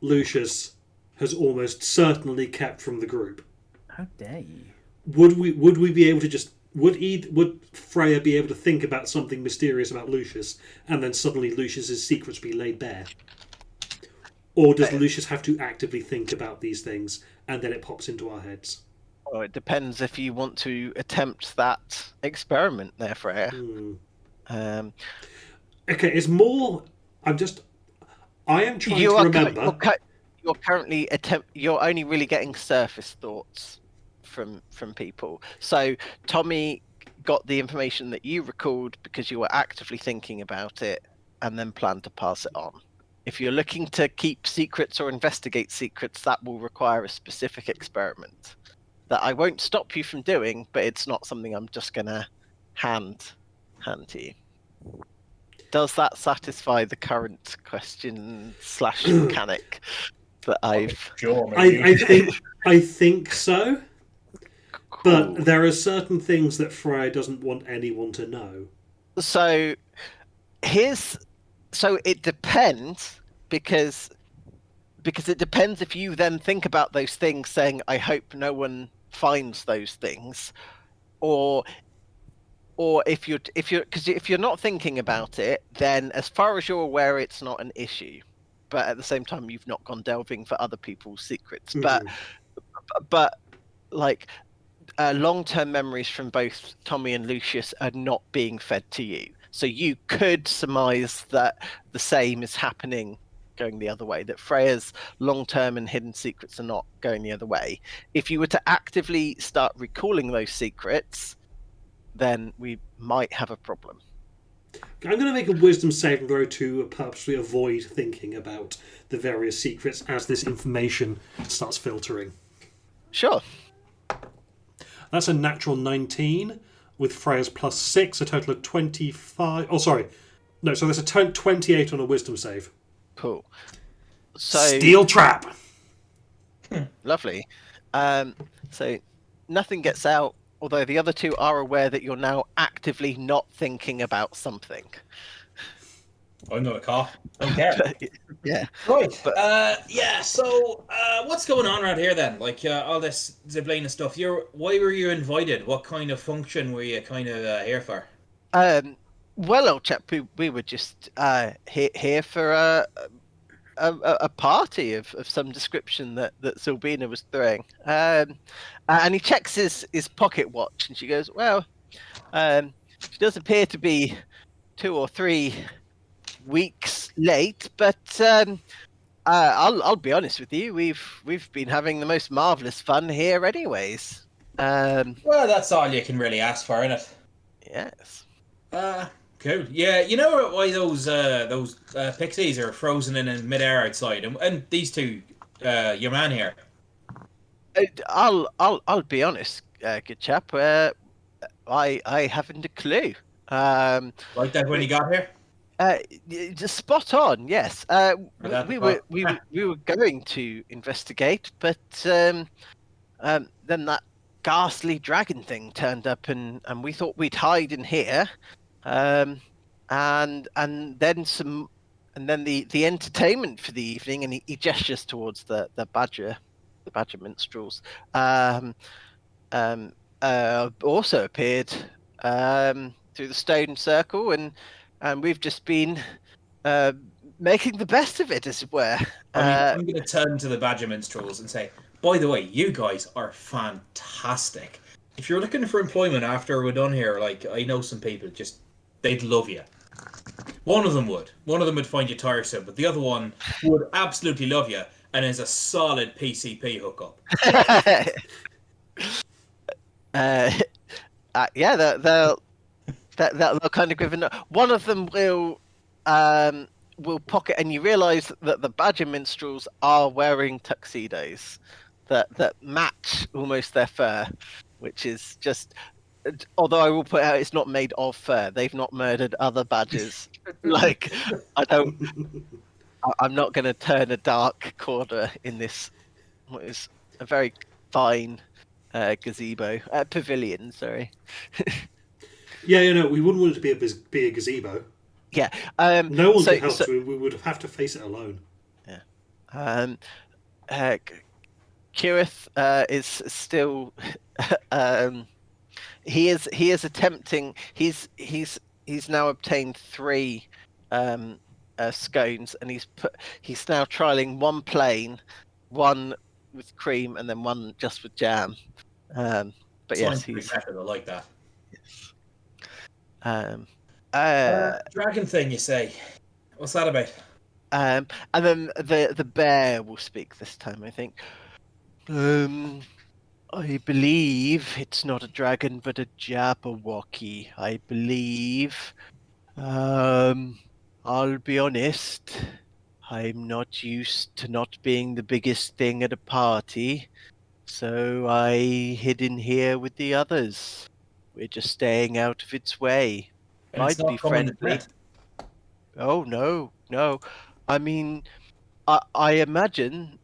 Lucius has almost certainly kept from the group. How dare you? Would we be able to just would Freya be able to think about something mysterious about Lucius, and then suddenly Lucius's secrets be laid bare? Or does Lucius have to actively think about these things, and then it pops into our heads? Well, it depends if you want to attempt that experiment there, Freya. Okay, it's more... I am trying to remember... You're currently you're only really getting surface thoughts from people. So Tommy got the information that you recalled because you were actively thinking about it and then planned to pass it on. If you're looking to keep secrets or investigate secrets, that will require a specific experiment that I won't stop you from doing, but it's not something I'm just gonna hand to you. Does that satisfy the current question / mechanic that I've... Sure, I think so. Cool. But there are certain things that Freya doesn't want anyone to know. So it depends, because it depends if you then think about those things saying, I hope no one finds those things, or if you're not thinking about it, then as far as you're aware, it's not an issue. But at the same time, you've not gone delving for other people's secrets. But like long-term memories from both Tommy and Lucius are not being fed to you. So you could surmise that the same is happening going the other way, that Freya's long-term and hidden secrets are not going the other way. If you were to actively start recalling those secrets, then we might have a problem. I'm going to make a wisdom saving throw to purposely avoid thinking about the various secrets as this information starts filtering. Sure. That's a natural 19 with Freya's +6, a total of 25. Oh, sorry. No, so there's a 28 on a wisdom save. Cool. So Steel trap! Lovely. So nothing gets out, although the other two are aware that you're now actively not thinking about something. I'm not a cop. Don't care. Yeah. Right. But- Yeah. So, what's going on around here then? Like all this Ziblina stuff. Why were you invited? What kind of function were you kind of here for? Well, old chap, we were just here for a party of some description that Silbina was throwing. And he checks his pocket watch, and she goes, "Well, she does appear to be 2 or 3 weeks late, but I'll be honest with you, we've been having the most marvelous fun here, anyways." Well, that's all you can really ask for, isn't it? Yes. Cool. Yeah, you know why those pixies are frozen in midair outside, and these two, your man here. I'll be honest, good chap. I haven't a clue. Like that when you got here. Just spot on. Yes. That We the we were going to investigate, but then that ghastly dragon thing turned up, and we thought we'd hide in here. And then the entertainment for the evening, and he gestures towards the badger minstrels. Also appeared through the stone circle, and we've just been making the best of it, as it were. I'm going to turn to the Badger Minstrels and say, by the way, you guys are fantastic. If you're looking for employment after we're done here, like, I know some people, just, they'd love you. One of them would. One of them would find you tiresome, but the other one would absolutely love you and is a solid PCP hookup. Yeah, they'll kind of give one of them will pocket, and you realise that the Badger Minstrels are wearing tuxedos that match almost their fur, which is just. Although I will put out, it's not made of fur. They've not murdered other badgers. Like, I'm not going to turn a dark corner in this. What is a very fine gazebo pavilion. Sorry. Yeah, we wouldn't want it to be a gazebo. Yeah. No one can help. So we would have to face it alone. Yeah. Kirith is still. He is attempting. He's now obtained 3 scones, and he's now trialing one plain, one with cream, and then one just with jam. But yes, he's better. I like that. Yes. Dragon thing, you say? What's that about? And then the bear will speak this time, I think. I believe it's not a dragon, but a Jabberwocky. I believe. I'll be honest. I'm not used to not being the biggest thing at a party, so I hid in here with the others. We're just staying out of its way. And it's Might be not coming to friendly. threat. Oh no. I mean, I imagine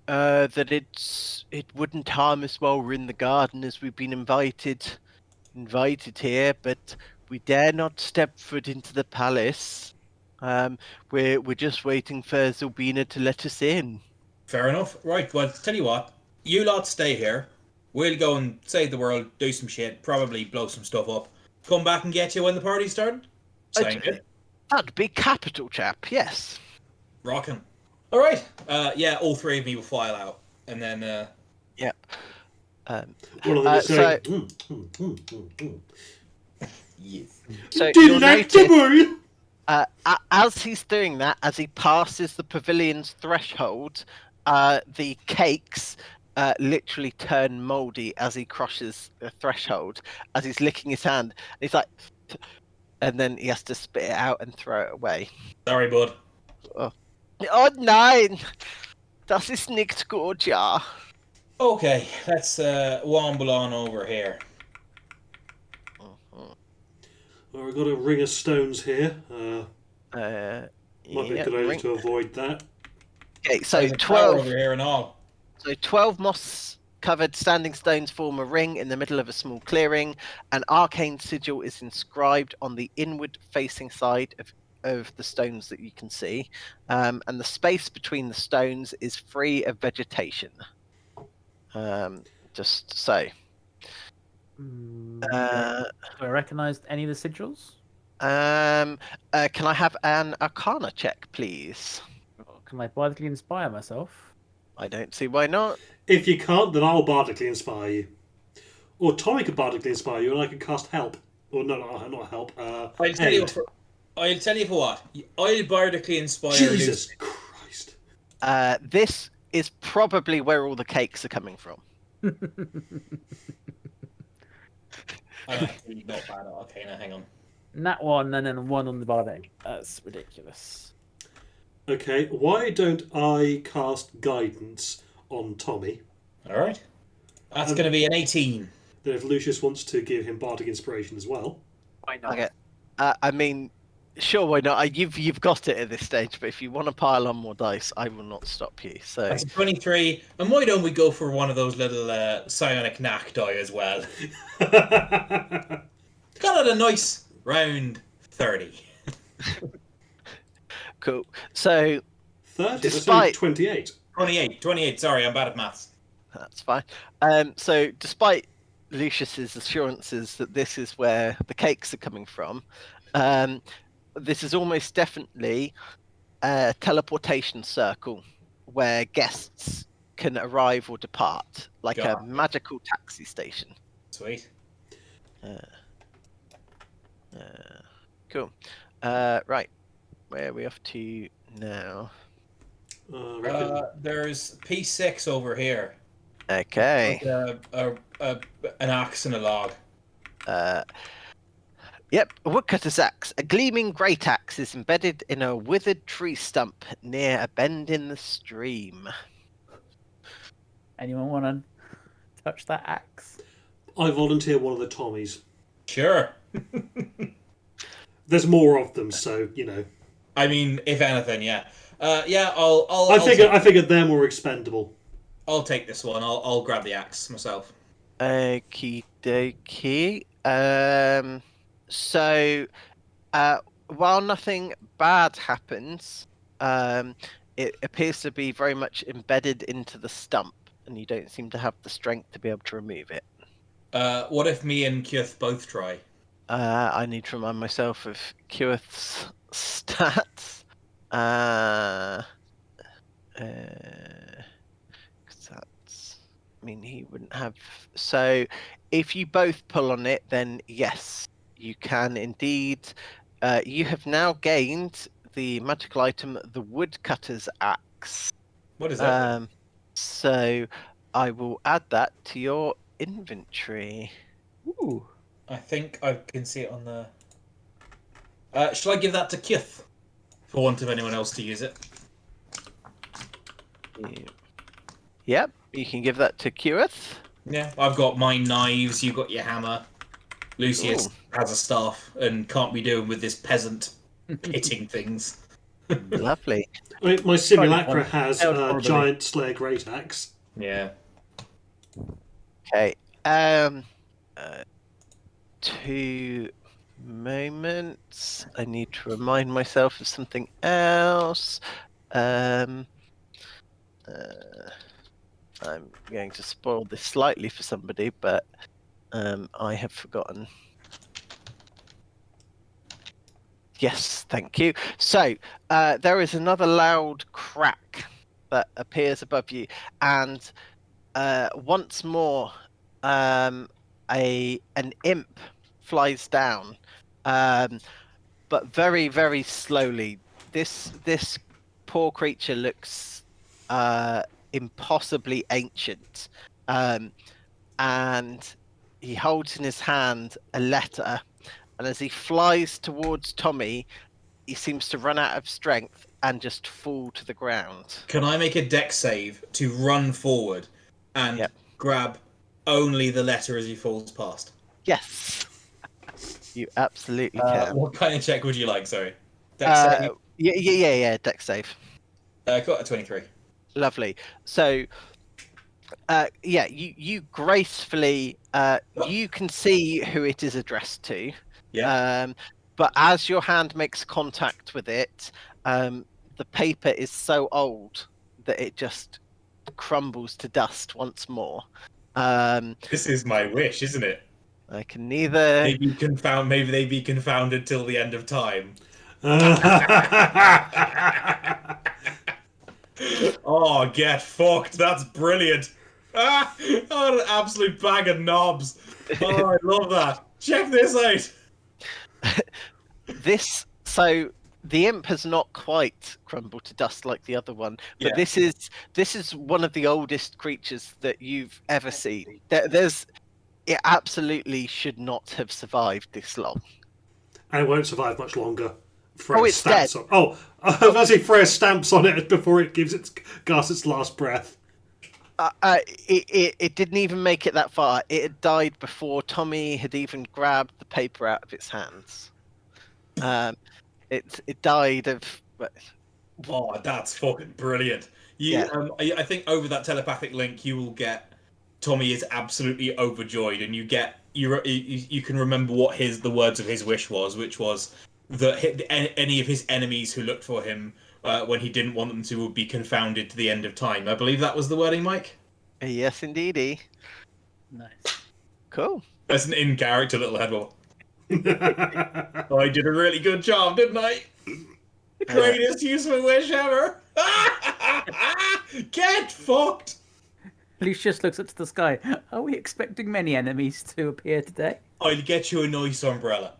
that it wouldn't harm us while we're in the garden, as we've been invited here, but we dare not step foot into the palace. We're just waiting for Zilbina to let us in. Fair enough. Right, well, tell you what. You lot stay here. We'll go and save the world, do some shit, probably blow some stuff up. Come back and get you when the party's started. Sound good? That'd be capital, chap. Yes. Rocking. All right. Yeah, all 3 of me will file out, and then. Yep. One of them is saying, Yes. So you'll delectable! notice, as he's doing that, as he passes the pavilion's threshold, the cakes literally turn mouldy as he crosses the threshold. As he's licking his hand, he's like, and then he has to spit it out and throw it away. Sorry, bud. Oh nein, das ist nicht gut, ja. Okay, let's womble on over here. Well, we've got a ring of stones here. Might be a good idea to avoid that. Okay, so There's a tower 12. over here and all. So 12 moss-covered standing stones form a ring in the middle of a small clearing. An arcane sigil is inscribed on the inward-facing side of the stones that you can see, and the space between the stones is free of vegetation. Just so. Do I recognise any of the sigils? Can I have an Arcana check, please? Can I bardically inspire myself? I don't see why not. If you can't, then I'll bardically inspire you. Or Tommy could bardically inspire you, and I can cast help. Or no, not help. I'll tell you Aid. I'll tell you for what. I'll bardically inspire Jesus Lucy. Christ. This is probably where all the cakes are coming from. I'm actually not bad at Arcana. Hang on. Nat 1 and then 1 on the bardic. That's ridiculous. Okay, why don't I cast guidance on Tommy? All right. That's going to be an 18. Then if Lucius wants to give him bardic inspiration as well. Why not? Okay. I mean, sure, why not? You've got it at this stage, but if you want to pile on more dice, I will not stop you. So That's a 23. And why don't we go for one of those little psionic knack die as well? Got it a nice round 30. cool. So 30? Despite- That's only 28. 28. Sorry, I'm bad at maths. that's fine. So despite Lucius's assurances that this is where the cakes are coming from, this is almost definitely a teleportation circle where guests can arrive or depart, like a Gotcha. magical taxi station. Sweet. Cool. Right, where are we off to now? There's P6 over here. Okay. Like an axe and a log. Yep, a woodcutter's axe. A gleaming great axe is embedded in a withered tree stump near a bend in the stream. Anyone want to touch that axe? I volunteer one of the Tommies. Sure. There's more of them, so, you know. I mean, if anything, yeah. Yeah, I'll I figured they're more expendable. I'll take this one. I'll grab the axe myself. Okie dokie. So, while nothing bad happens, it appears to be very much embedded into the stump, and you don't seem to have the strength to be able to remove it. What if me and Kyoth both try? I need to remind myself of Kyoth's stats. 'Cause that's, I mean, he wouldn't have. So, if you both pull on it, then yes, you can indeed. You have now gained the magical item, the woodcutter's axe. What is that? So, I will add that to your inventory. Ooh. I think I can see it on the... shall I give that to Kyoth? For want of anyone else to use it. Yep, you can give that to Kyoth. Yeah, I've got my knives, you've got your hammer. Lucius has a staff and can't be doing with this peasant hitting things. Lovely. My simulacra has a Horribly. giant Slayer Great Axe. Yeah. Okay. 2 moments. I need to remind myself of something else. I'm going to spoil this slightly for somebody, but I have forgotten. Yes, thank you. So there is another loud crack that appears above you, and once more an imp flies down, but very, very slowly. This poor creature looks impossibly ancient, and he holds in his hand a letter, and as he flies towards Tommy, he seems to run out of strength and just fall to the ground. Can I make a dex save to run forward and Yep. grab only the letter as he falls past? Yes, you absolutely can. What kind of check would you like, sorry? Dex save? Yeah, dex save. Got a 23. Lovely. So Yeah, you gracefully, you can see who it is addressed to. Yeah. But as your hand makes contact with it, the paper is so old that it just crumbles to dust once more. This is my wish, isn't it? I can neither. Maybe they be confounded till the end of time. Oh, get fucked. That's brilliant. Ah, oh, an absolute bag of knobs. Oh, I love that. Check this out. So the imp has not quite crumbled to dust like the other one, but Yeah. this is one of the oldest creatures that you've ever seen. It absolutely should not have survived this long. And it won't survive much longer. Freya it's stamps dead. on. Oh, I was going to say Freya stamps on it before it gives its last breath. It didn't even make it that far. It had died before Tommy had even grabbed the paper out of its hands. It died of. Oh, that's fucking brilliant. Yeah. I think over that telepathic link, you will get Tommy is absolutely overjoyed, and you can remember what the words of his wish was, which was that any of his enemies who looked for him when he didn't want them to would be confounded to the end of time. I believe that was the wording, Mike. Yes, indeedy. Nice. Cool. That's an in-character little headball. I did a really good job, didn't I? The greatest use of a wish ever. Get fucked. Lucius looks up to the sky. Are we expecting many enemies to appear today? I'll get you a nice umbrella.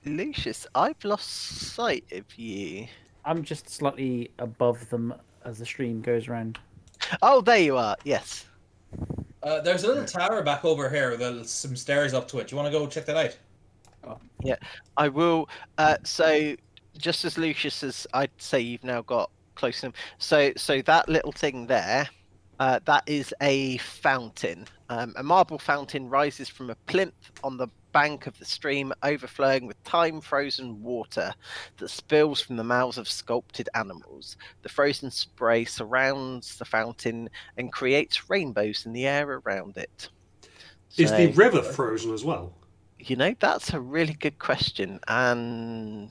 Lucius, I've lost sight of you. I'm just slightly above them as the stream goes around. Oh, there you are. Yes. There's a little tower back over here. There's some stairs up to it. You want to go check that out? Yeah, I will. So, just as Lucius as I'd say you've now got close to him. So that little thing there, that is a fountain. A marble fountain rises from a plinth on the bank of the stream, overflowing with time-frozen water that spills from the mouths of sculpted animals. The frozen spray surrounds the fountain and creates rainbows in the air around it. Is the river frozen as well? You know, that's a really good question. And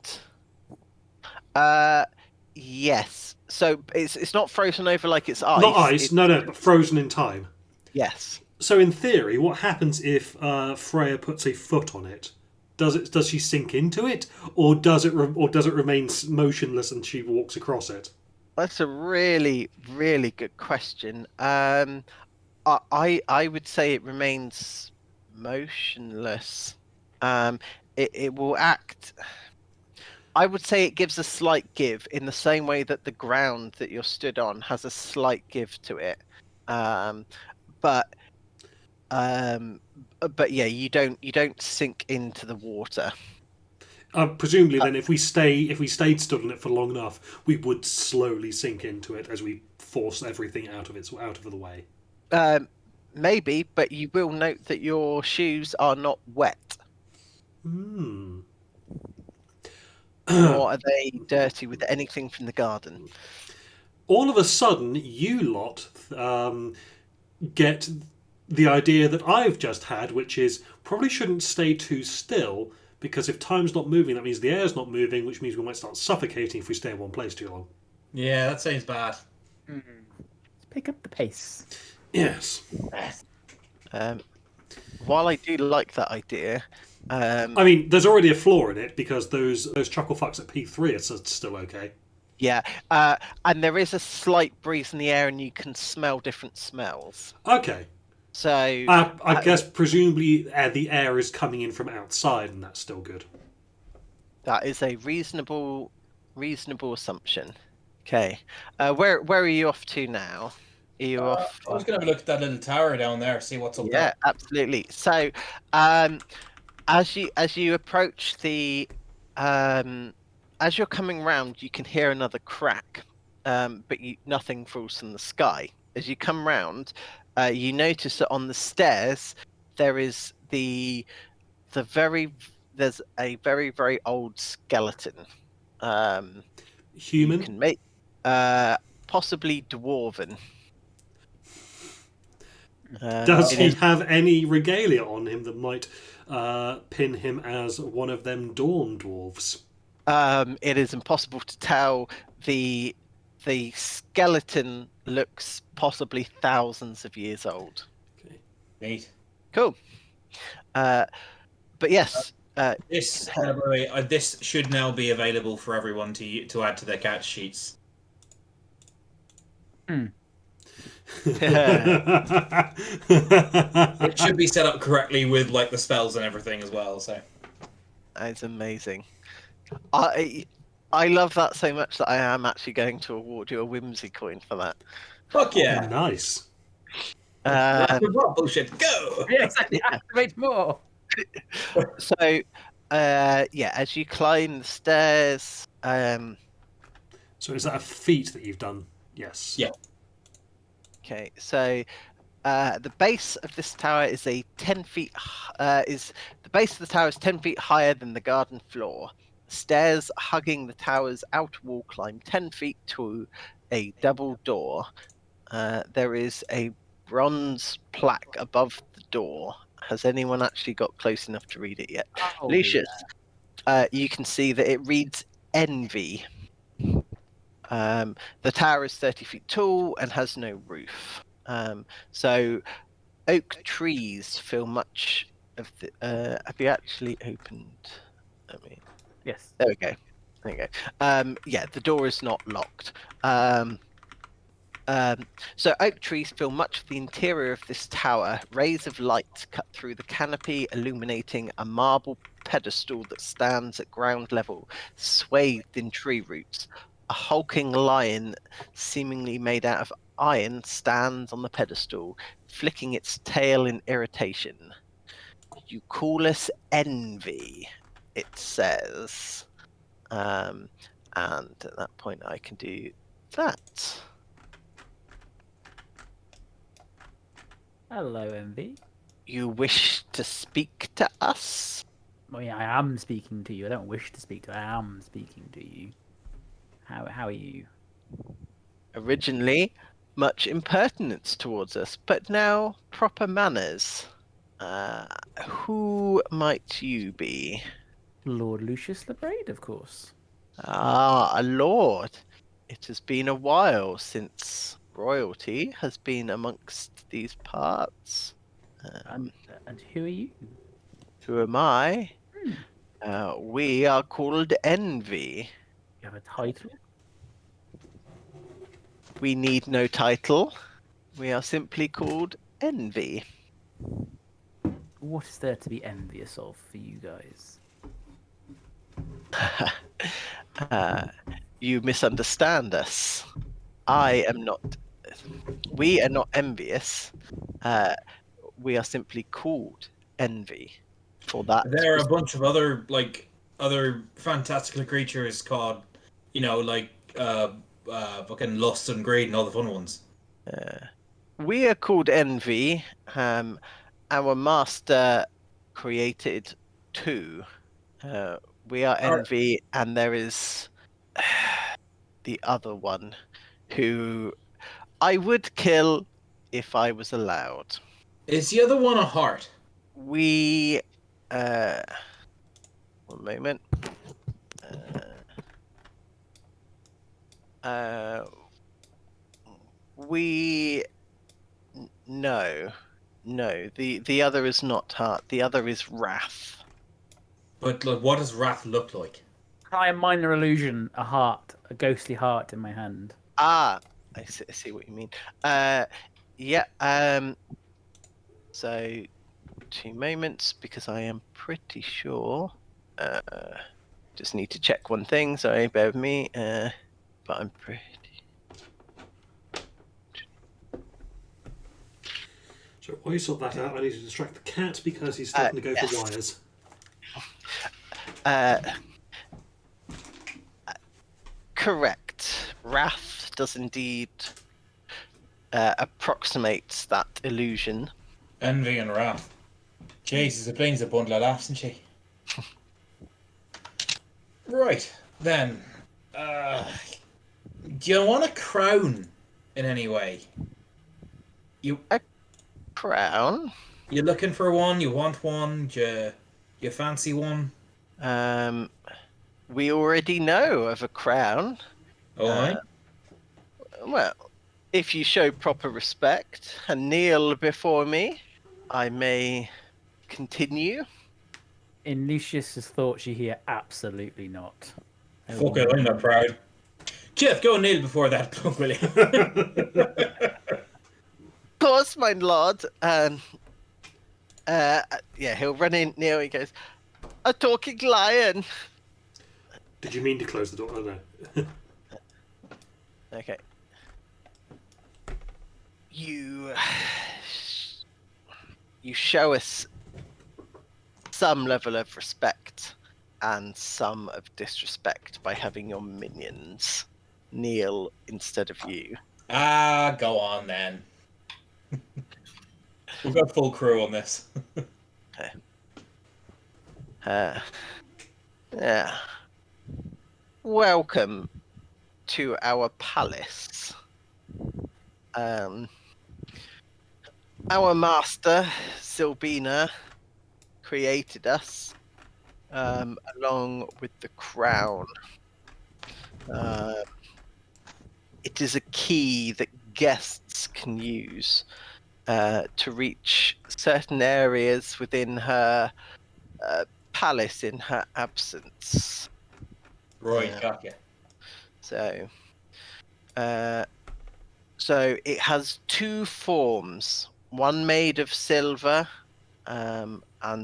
yes. So it's not frozen over like it's ice. Not ice, no, but frozen in time. Yes. So in theory, what happens if Freya puts a foot on it? Does she sink into it, or does it remain motionless and she walks across it? That's a really, really good question. I would say it remains motionless. It will act. I would say it gives a slight give in the same way that the ground that you're stood on has a slight give to it. But yeah, you don't sink into the water. Presumably, then, if we stayed stood on it for long enough, we would slowly sink into it as we force everything out of the way. Maybe, but you will note that your shoes are not wet. Or are they dirty with anything from the garden? All of a sudden, you lot get the idea that I've just had, which is probably shouldn't stay too still, because if time's not moving, that means the air's not moving, which means we might start suffocating if we stay in one place too long. Yeah, that sounds bad. Let's pick up the pace. Yes. While I do like that idea, I mean, there's already a flaw in it because those chuckle fucks at P3 are still okay. Yeah, and there is a slight breeze in the air, and you can smell different smells. Okay. So I guess presumably the air is coming in from outside, and that's still good. That is a reasonable assumption. Okay, where are you off to now? Are you off? I was gonna have a look at that little tower down there, see what's up there. Yeah, absolutely. So, as you approach the, as you're coming round, you can hear another crack, but nothing falls from the sky. As you come round, you notice that on the stairs there is there's a very very old skeleton. Human? You can make possibly dwarven. Does it he is- have any regalia on him that might pin him as one of them dawn dwarves? It is impossible to tell. The skeleton looks possibly thousands of years old. Okay. Neat. Cool. But yes, This, by the way, this should now be available for everyone to add to their catch sheets. It should be set up correctly with like the spells and everything as well. So it's amazing. I love that so much that I am actually going to award you a whimsy coin for that. fuck yeah! Nice. Bullshit, go! Yeah, exactly. Activate more. So, yeah, as you climb the stairs, So is that a feat that you've done? Yes. Yeah. okay, so the base of this tower is the base of the tower is 10 feet higher than the garden floor. Stairs hugging the tower's outer wall climb 10 feet to a double door. There is a bronze plaque above the door. Has anyone actually got close enough to read it yet? Oh, Lucius, you can see that it reads Envy. The tower is 30 feet tall and has no roof. So oak trees fill much of the... have you actually opened... yes. There we go. There you go. Yeah, the door is not locked. So oak trees fill much of the interior of this tower. Rays of light cut through the canopy, illuminating a marble pedestal that stands at ground level, swathed in tree roots. A hulking lion, seemingly made out of iron, stands on the pedestal, flicking its tail in irritation. You call us Envy, it says. And at that point I can do that. Hello, Envy. You wish to speak to us? Well, yeah, I am speaking to you. I don't wish to speak to you. I am speaking to you. How are you? Originally, much impertinence towards us, but now proper manners. Who might you be? Lord Lucius Lebrade, of course. Ah, a lord. It has been a while since royalty has been amongst these parts. And who are you? Who am I? We are called Envy. You have a title? We need no title. We are simply called Envy. What is there to be envious of for you guys? You misunderstand us. I am not. We are not envious. We are simply called Envy. For that, There are a bunch of other fantastical creatures called, fucking lust and greed and all the fun ones. we are called Envy. Our master created two. We are Envy, and there is the other one, who I would kill if I was allowed. Is the other one a heart? We, one moment. No. The other is not heart. The other is wrath. But like, what does wrath look like? Try a minor illusion, a heart, a ghostly heart in my hand. Ah, I see what you mean. Yeah. So, 2 moments, because I am pretty sure. Just need to check one thing. Sorry, bear with me. But I'm pretty. So while you sort that out, I need to distract the cat because he's starting to go yes. for wires. Correct. Wrath does indeed approximates that illusion. Envy and wrath. Jesus, it brings a bundle of laughs, isn't she? Right, then. Do you want a crown in any way? Crown. You looking for one? You want one? You fancy one? We already know of a crown. Oh, aye. Well, if you show proper respect and kneel before me, I may continue. In Lucius's thoughts, you hear absolutely not. Fuck it, I'm not proud. Jeff, go and kneel before that plug, will you? Of course, my lord. Yeah, he'll run in. Neil, he goes, a talking lion. Did you mean to close the door? Oh, no. Okay. You show us some level of respect and some of disrespect by having your minions kneel instead of you. Ah, go on then. We've got full crew on this. Yeah. Welcome to our palace. Our master, Silbina, created us along with the crown. It is a key that guests can use to reach certain areas within her palace in her absence. Right, Yeah. gotcha. So it has two forms, one made of silver and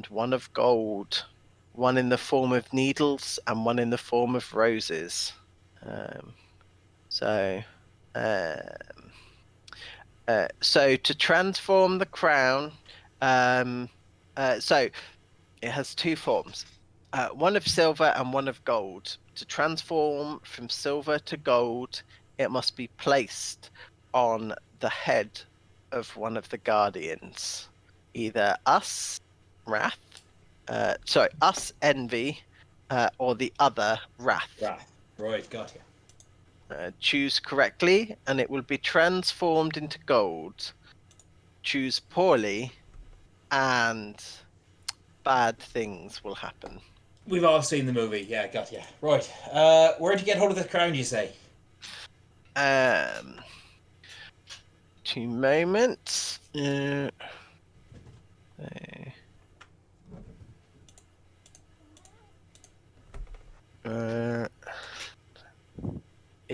one of gold, one in the form of needles and one in the form of roses. So to transform the crown, so it has two forms, one of silver and one of gold. To transform from silver to gold, it must be placed on the head of one of the guardians, either us, Wrath, us, Envy, or the other, Wrath. Right, gotcha. Choose correctly, and it will be transformed into gold. Choose poorly, and bad things will happen. We've all seen the movie. Yeah, gotcha. Right. Where'd you get hold of the crown, you say? 2 moments. It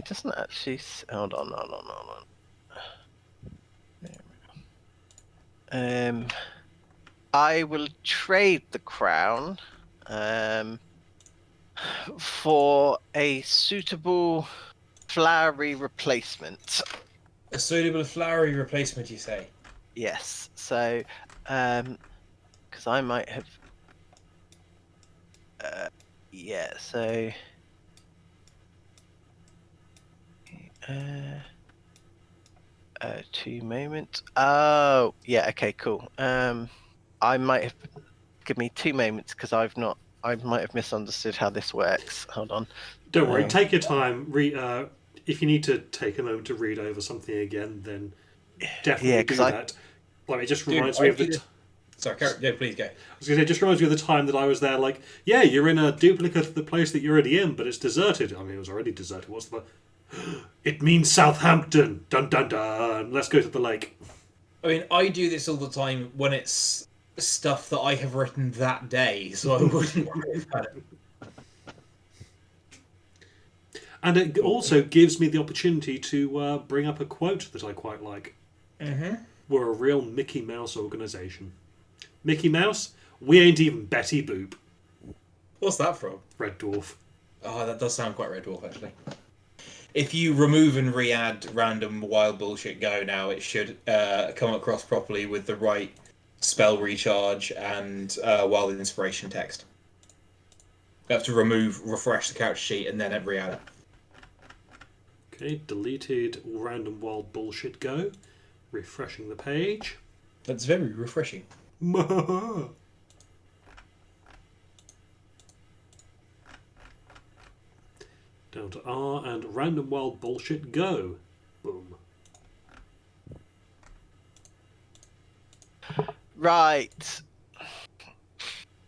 doesn't actually. Hold on. I will trade the crown for a suitable flowery replacement. A suitable flowery replacement, you say? Yes. So, because I might have. Yeah. So. 2 moments. Oh, yeah. Okay. Cool. I might have. Give me 2 moments because I might have misunderstood how this works. Hold on. Don't worry. Take your time. If you need to take a moment to read over something again, then definitely do that. Like, it just reminds me of the. Sorry, please go. I was going to say, it just reminds me of the time that I was there. Like, yeah, you're in a duplicate of the place that you're already in, but it's deserted. I mean, it was already deserted. What's the? It means Southampton. Dun dun dun. Let's go to the lake. I mean, I do this all the time when it's stuff that I have written that day, so I wouldn't worry about it. And it also gives me the opportunity to bring up a quote that I quite like. Mm-hmm. We're a real Mickey Mouse organisation. Mickey Mouse? We ain't even Betty Boop. What's that from? Red Dwarf. Oh, that does sound quite Red Dwarf, actually. If you remove and re-add random wild bullshit go now, it should come across properly with the right spell recharge and wild inspiration text. You have to refresh the character sheet, and then re-add it. Okay, deleted random wild bullshit go. Refreshing the page. That's very refreshing. Down to R and random wild bullshit go. Boom. Right.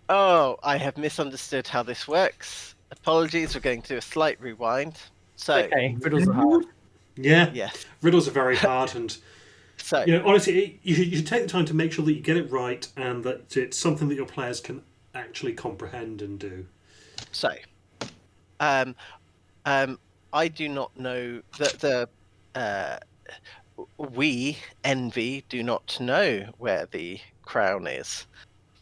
Oh, I have misunderstood how this works. Apologies, we're going to do a slight rewind. So, Okay, riddles are hard. Yeah. yes. Riddles are very hard, and So, honestly, you should take the time to make sure that you get it right and that it's something that your players can actually comprehend and do. So, I do not know that we Envy do not know where the crown is.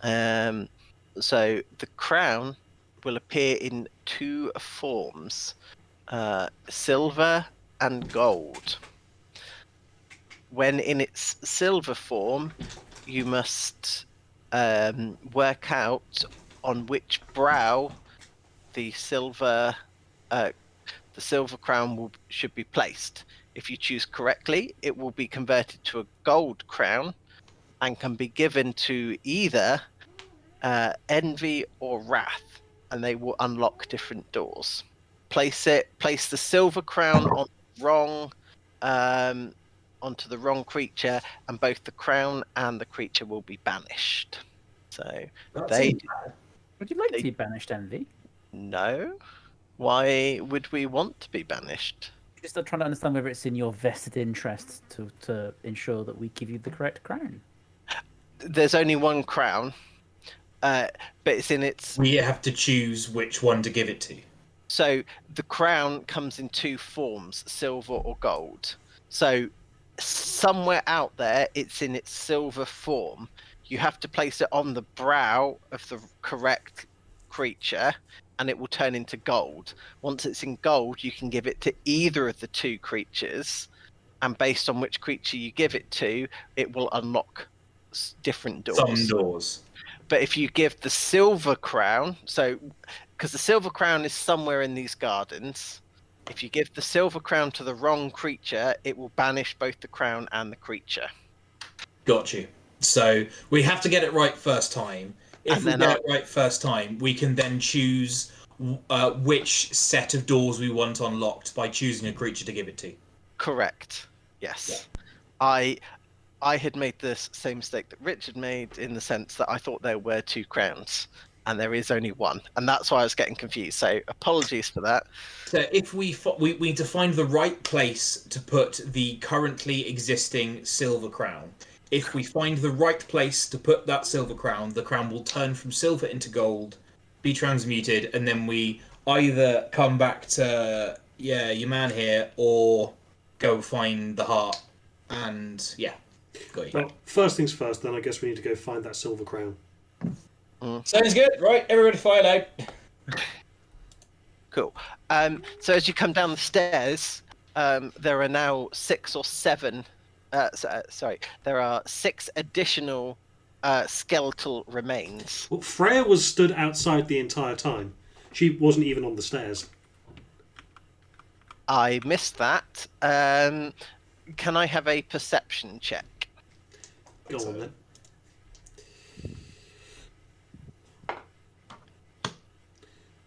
So the crown will appear in two forms, silver and gold. When in its silver form, you must work out on which brow the silver crown should be placed. If you choose correctly, it will be converted to a gold crown and can be given to either Envy or Wrath, and they will unlock different doors. Place the silver crown on onto the wrong creature, and both the crown and the creature will be banished. So Would you like they- to be banished, Envy? no. Why would we want to be banished? Just trying to understand whether it's in your vested interest to ensure that we give you the correct crown. There's only one crown, but it's in its. We have to choose which one to give it to. So the crown comes in two forms, silver or gold. So somewhere out there, it's in its silver form. You have to place it on the brow of the correct creature, and it will turn into gold. Once it's in gold, you can give it to either of the two creatures, and based on which creature you give it to, it will unlock different doors. Some doors. But if you give the silver crown, because the silver crown is somewhere in these gardens, if you give the silver crown to the wrong creature, it will banish both the crown and the creature. Got you. So we have to get it right first time. If And we then get it right first time, we can then choose which set of doors we want unlocked by choosing a creature to give it to. Correct. Yes. Yeah. I had made the same mistake that Richard made, in the sense that I thought there were two crowns, and there is only one, and that's why I was getting confused. So apologies for that. So if we need to find the right place to put the currently existing silver crown. If we find the right place to put that silver crown, the crown will turn from silver into gold, be transmuted, and then we either come back to your man here, or go find the heart. And got you. Well, first things first, then I guess we need to go find that silver crown. Sounds good. Right, everybody file out. Cool. So as you come down the stairs, there are now 6 or 7. There are 6 additional skeletal remains. Well, Freya was stood outside the entire time. She wasn't even on the stairs. I missed that. Can I have a perception check? Go on then.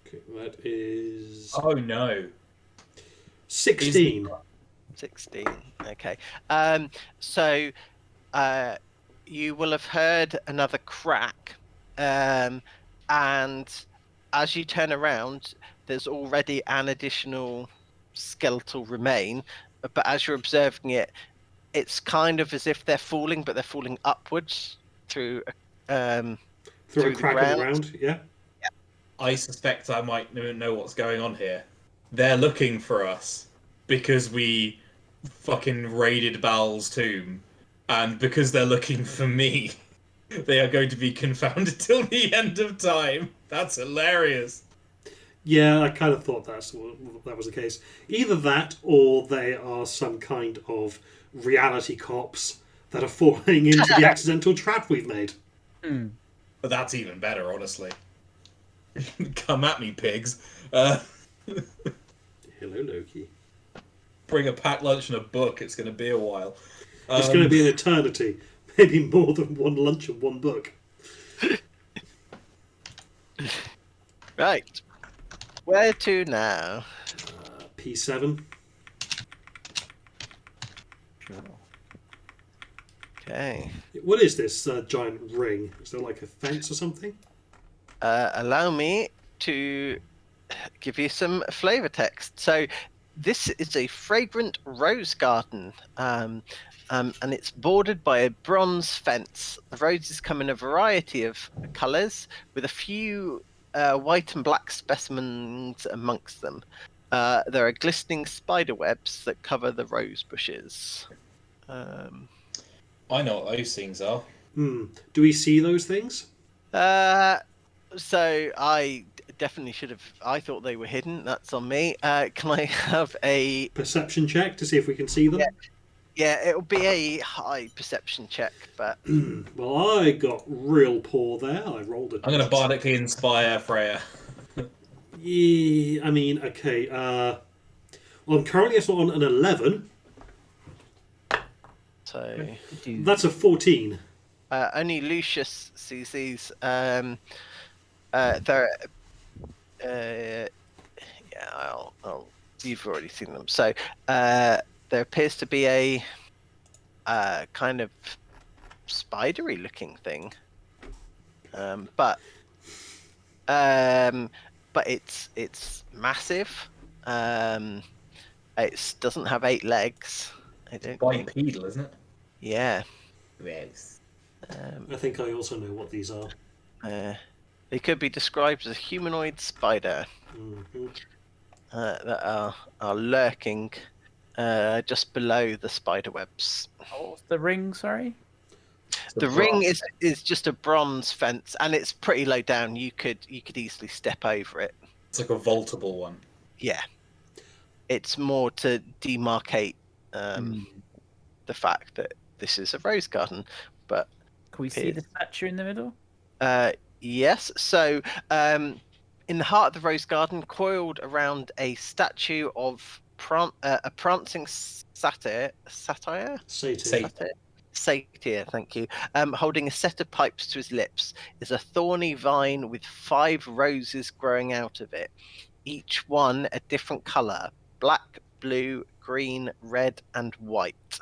Okay, that is Oh no. 16. 16. Okay. So you will have heard another crack, and as you turn around, there's already an additional skeletal remain. But as you're observing it, it's kind of as if they're falling, but they're falling upwards through Through a the crack in the ground, yeah. I suspect I might know what's going on here. They're looking for us because we fucking raided Baal's tomb, and because they're looking for me, they are going to be confounded till the end of time. That's hilarious. Yeah, I kind of thought that was the case. Either that, or they are some kind of reality cops that are falling into the accidental trap we've made. But that's even better, honestly. Come at me, pigs. Hello, Loki. Bring a packed lunch and a book. It's going to be a while. It's going to be an eternity. Maybe more than one lunch and one book. Right. Where to now? P7. Sure. Okay. What is this giant ring? Is there like a fence or something? Allow me to give you some flavor text. So, this is a fragrant rose garden, and it's bordered by a bronze fence. The roses come in a variety of colors, with a few white and black specimens amongst them. There are glistening spider webs that cover the rose bushes. I know what those things are. Do we see those things? So I definitely should have. I thought they were hidden. That's on me. Can I have a? Perception check to see if we can see them? Yeah, it'll be a high perception check, but Well, I got real poor there. I rolled a. I'm going to bardically inspire Freya. Yeah, I mean, okay. Well, I'm currently on an 11. so That's a 14. only Lucius sees these. They're. Yeah, you've already seen them. So there appears to be a kind of spidery looking thing, but it's massive. It doesn't have 8 legs. I don't think. Bipedal, isn't it? Yeah. Yes. I think I also know what these are. They could be described as a humanoid spider Mm-hmm. that are lurking just below the spider webs. Oh, what's the ring? Sorry. The ring is just a bronze fence, and it's pretty low down. You could easily step over it. It's like a vaultable one. Yeah, it's more to demarcate the fact that this is a rose garden. But Can we see the statue in the middle? yes, so in the heart of the rose garden, coiled around a statue of a prancing satyr. Satyr. Satyr, thank you. Holding a set of pipes to his lips is a thorny vine with 5 roses growing out of it, each one a different color: black, blue, green, red, and white.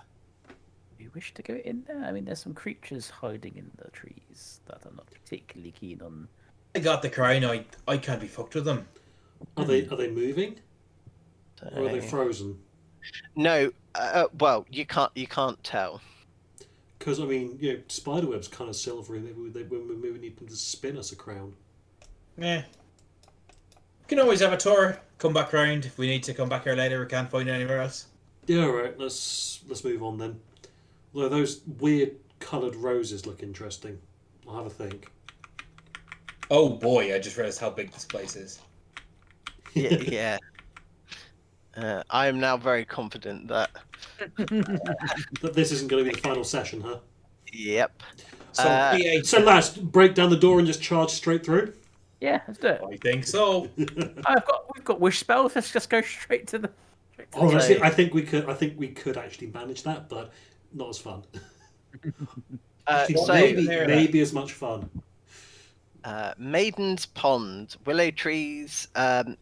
Do you wish to go in there? I mean, there's some creatures hiding in the trees that I'm not particularly keen on. I got the crown. I can't be fucked with them. Are they moving? Or are they So- frozen? No, well, you can't tell. Because, I mean, spiderweb's kind of silvery. Maybe we need them to spin us a crown. Yeah. We can always have a tour. Come back round if we need to come back here later. We can't find it anywhere else. Yeah, alright. Let's move on then. Although those weird coloured roses look interesting. I'll have a think. Oh boy! I just realised how big this place is. Yeah. I am now very confident that. That this isn't going to be the final session, huh? Yep. So Uh, So, lads, break down the door and just charge straight through. Yeah, let's do it. I think so. We've got wish spells. Let's just go straight to the. Honestly, I think we could actually manage that, but not as fun. Actually, so maybe as much fun. Maiden's Pond. Willow trees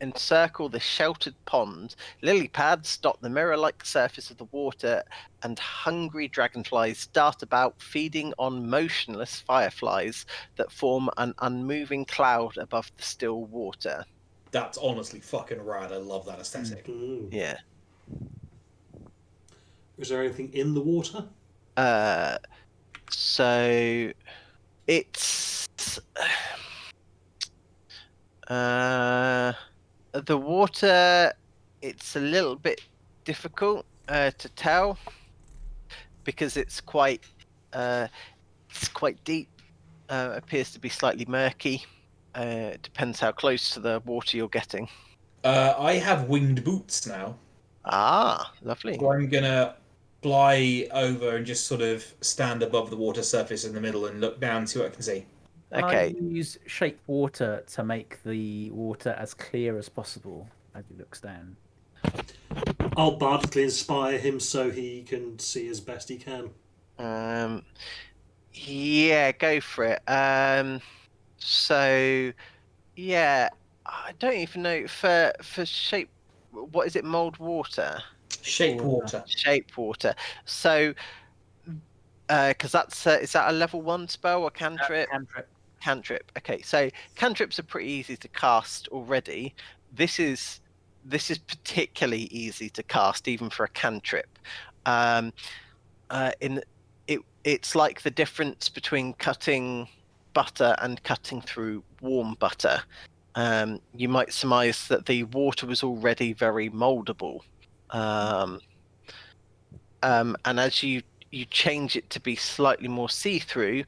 encircle the sheltered pond. Lily pads dot the mirror-like surface of the water, and hungry dragonflies dart about, feeding on motionless fireflies that form an unmoving cloud above the still water. That's honestly fucking rad. I love that aesthetic. Mm. Yeah. Is there anything in the water? So it's the water. It's a little bit difficult to tell because it's quite deep. Appears to be slightly murky. It depends how close to the water you're getting. I have winged boots now. Ah, lovely. So I'm gonna fly over and just sort of stand above the water surface in the middle and look down and see what I can see. Can Okay. I use shape water to make the water as clear as possible as he looks down? I'll bardically inspire him so he can see as best he can. Yeah, go for it. So, yeah, I don't even know for shape what is it? Mold water, Shape water. shape water. So, because that's is that a level 1 spell or cantrip? Cantrip. Cantrip. Okay, so cantrips are pretty easy to cast already. This is particularly easy to cast even for a cantrip. It's like the difference between cutting butter and cutting through warm butter. You might surmise that the water was already very moldable, and as you change it to be slightly more see-through,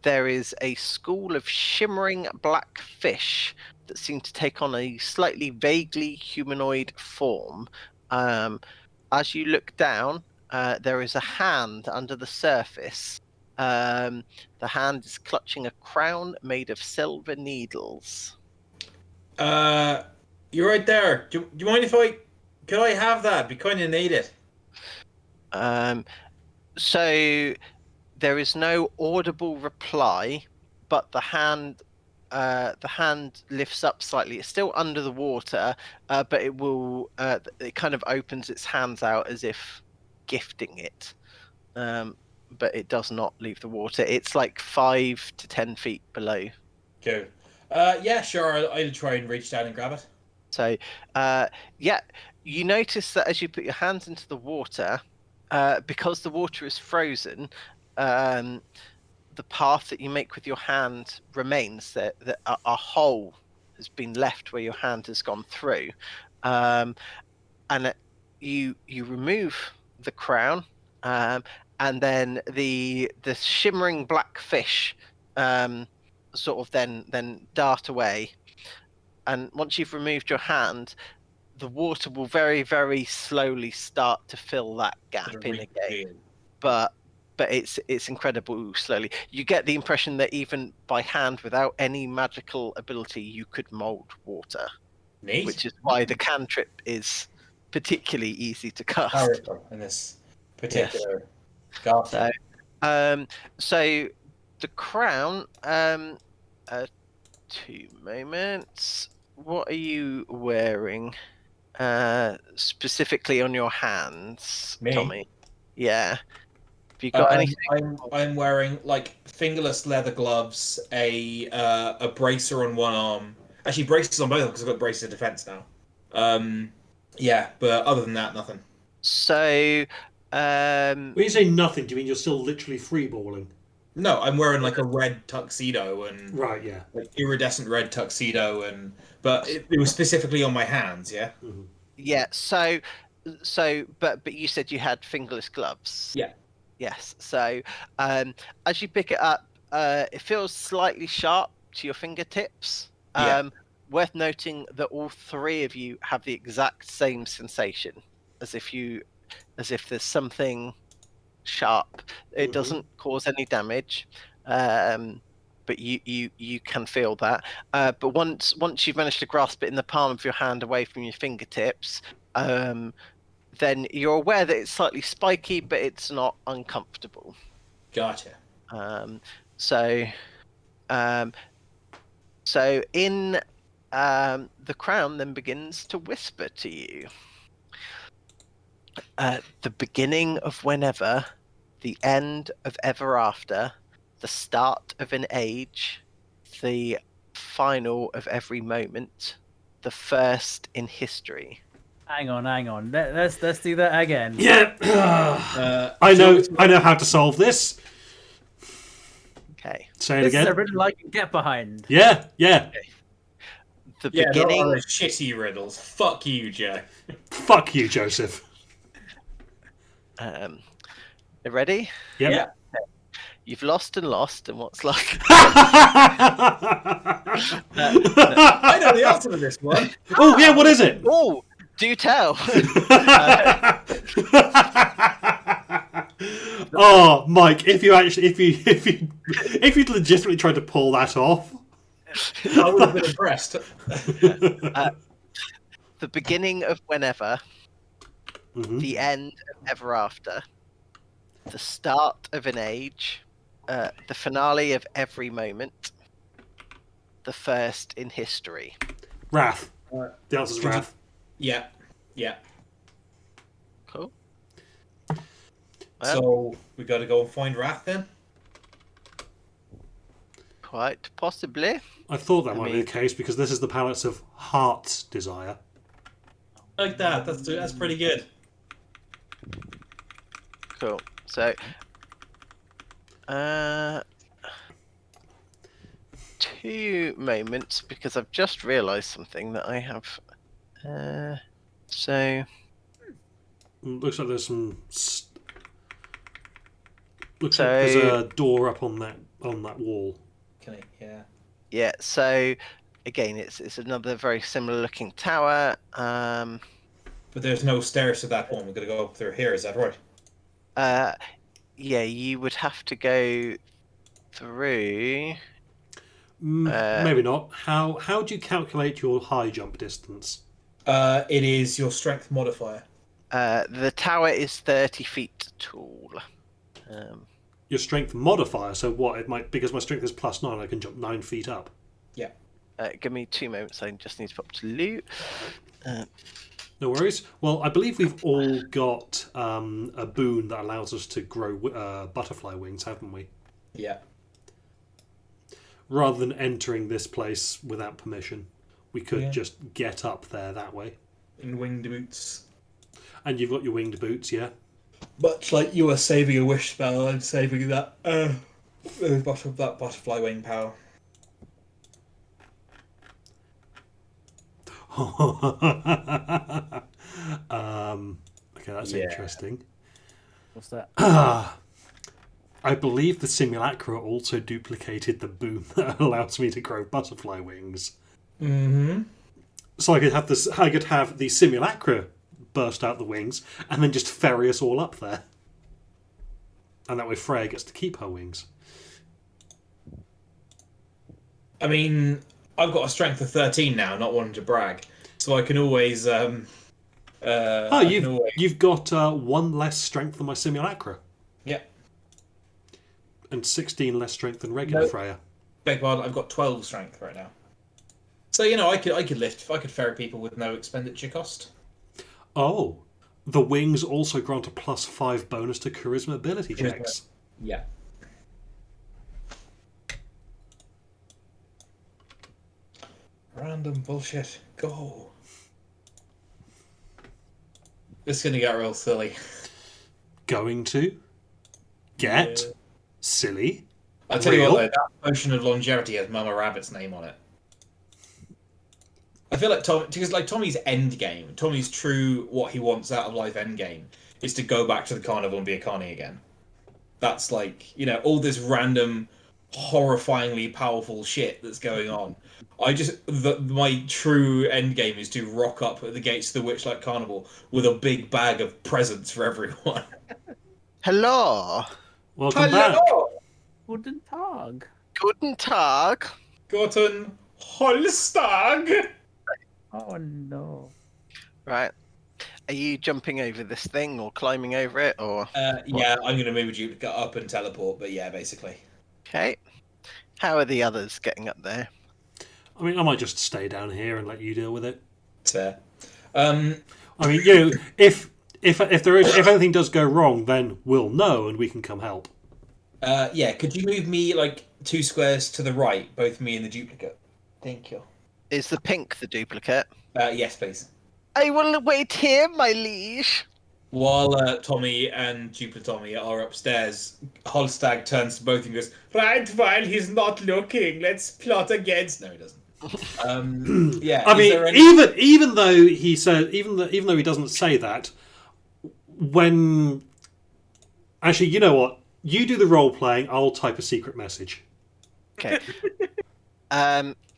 there is a school of shimmering black fish that seem to take on a slightly vaguely humanoid form. As you look down, there is a hand under the surface. The hand is clutching a crown made of silver needles. You're right there. Do you mind if could I have that? Be kind of need it. So there is no audible reply, but the hand lifts up slightly. It's still under the water, but it will. It kind of opens its hands out as if gifting it, but it does not leave the water. It's like 5 to 10 feet below. Cool. Yeah, sure. I'll try and reach down and grab it. So, yeah, you notice that as you put your hands into the water, because the water is frozen, the path that you make with your hand remains. That a hole has been left where your hand has gone through, and you remove the crown, and then the shimmering black fish sort of then dart away. And once you've removed your hand, the water will very, very slowly start to fill that gap in again. But it's incredible slowly. You get the impression that even by hand, without any magical ability, you could mold water. Neat. Which is why the cantrip is particularly easy to cast. Powerful in this particular cast. So the crown. 2 moments. What are you wearing? Specifically on your hands, Me? Tommy. Yeah. Have you got anything? I'm wearing like fingerless leather gloves, a bracer on one arm. Actually, braces on both because I've got braces of defense now. Yeah, but other than that, nothing. So, When you say nothing, do you mean you're still literally freeballing? No, I'm wearing like a red tuxedo and Right, yeah. like iridescent red tuxedo, but it was specifically on my hands. Yeah. Mm-hmm. yeah. So, but you said you had fingerless gloves. Yeah. Yes. So, as you pick it up, it feels slightly sharp to your fingertips. Yeah. Worth noting that all 3 of you have the exact same sensation, as if there's something sharp. It doesn't cause any damage, but you can feel that. But once you've managed to grasp it in the palm of your hand away from your fingertips, then you're aware that it's slightly spiky, but it's not uncomfortable. Gotcha. So in the crown then begins to whisper to you. The beginning of whenever, the end of ever after, the start of an age, the final of every moment, the first in history. Hang on. Let's do that again. Yeah. I know how to solve this. Okay. Say it This again. is a riddle I can get behind. Yeah. The Yeah, beginning. not all those shitty riddles. Fuck you, Joe. Fuck you, Joseph. Ready? Yep. Yeah. You've lost, and what's left? I know the answer to this one. Oh yeah, what is it? Oh, do tell. Oh, Mike, if you'd legitimately tried to pull that off, I would have been impressed. The beginning of whenever, the end of ever after, the start of an age, the finale of every moment, the first in history. Wrath. The answer's Wrath. Yeah. Yeah. Cool. So we got to go and find Wrath then. Quite possibly. I thought that I might be mean- the case because this is the Palace of Heart's Desire. Like that. That's pretty good. Cool. So, 2 moments because I've just realised something that I have. So Looks like there's some. Looks So- like there's a door up on that wall. Can I? Yeah. yeah. So again, it's another very similar looking tower. But there's no stairs to that one. We're gonna go up through here. Is that right? Yeah, you would have to go through. Maybe not. How do you calculate your high jump distance? It is your strength modifier. The tower is 30 feet tall. Your strength modifier. So what? It might because my strength is +9. I can jump 9 feet up. Give me 2 moments. I just need to pop to loot. No worries. Well, I believe we've all got a boon that allows us to grow butterfly wings, haven't we? Yeah. Rather than entering this place without permission, we could Yeah. just get up there that way. In winged boots. And you've got your winged boots, yeah? Much like you were saving a wish spell, I'm saving that butterfly wing power. Okay, that's Yeah. interesting. What's that? I believe the simulacra also duplicated the boon that allows me to grow butterfly wings. Mm-hmm. So I could have this. I could have the simulacra burst out the wings and then just ferry us all up there, and that way Freya gets to keep her wings. I mean, I've got a strength of 13 now, not wanting to brag, so I can always. You've got 1 less strength than my simulacra. Yeah. And 16 less strength than regular No. Freya. Beg pardon, I've got 12 strength right now. So I could ferry people with no expenditure cost. Oh, the wings also grant a +5 bonus to charisma ability Charisma. checks. Yeah. Random bullshit. Go. This is gonna get real silly. Going to get Yeah. silly. I'll tell you Real? what, though, that potion of longevity has Mama Rabbit's name on it. I feel like Tommy's end game, Tommy's true what he wants out of life end game is to go back to the carnival and be a carny again. That's like, all this random, horrifyingly powerful shit that's going on. My true end game is to rock up at the gates of the Witchlight Carnival with a big bag of presents for everyone. Hello. Welcome back. Guten Tag. Guten Tag. Guten Holstag. Oh no. Right. Are you jumping over this thing or climbing over it or? Yeah, I'm going to move a duplicate up and teleport, but yeah, basically. Okay. How are the others getting up there? I mean, I might just stay down here and let you deal with it. It's fair. I mean, if anything does go wrong, then we'll know and we can come help. Yeah, could you move me like 2 squares to the right, both me and the duplicate? Thank you. Is the pink the duplicate? Yes, please. I will wait here, my liege. While Tommy and Duplicate Tommy are upstairs, Holstag turns to both and goes, "Right, while he's not looking, let's plot against." No, he doesn't. Yeah. I is mean, there any- even though he said, even though he doesn't say that, when actually, you know what? You do the role playing. I'll type a secret message. Okay.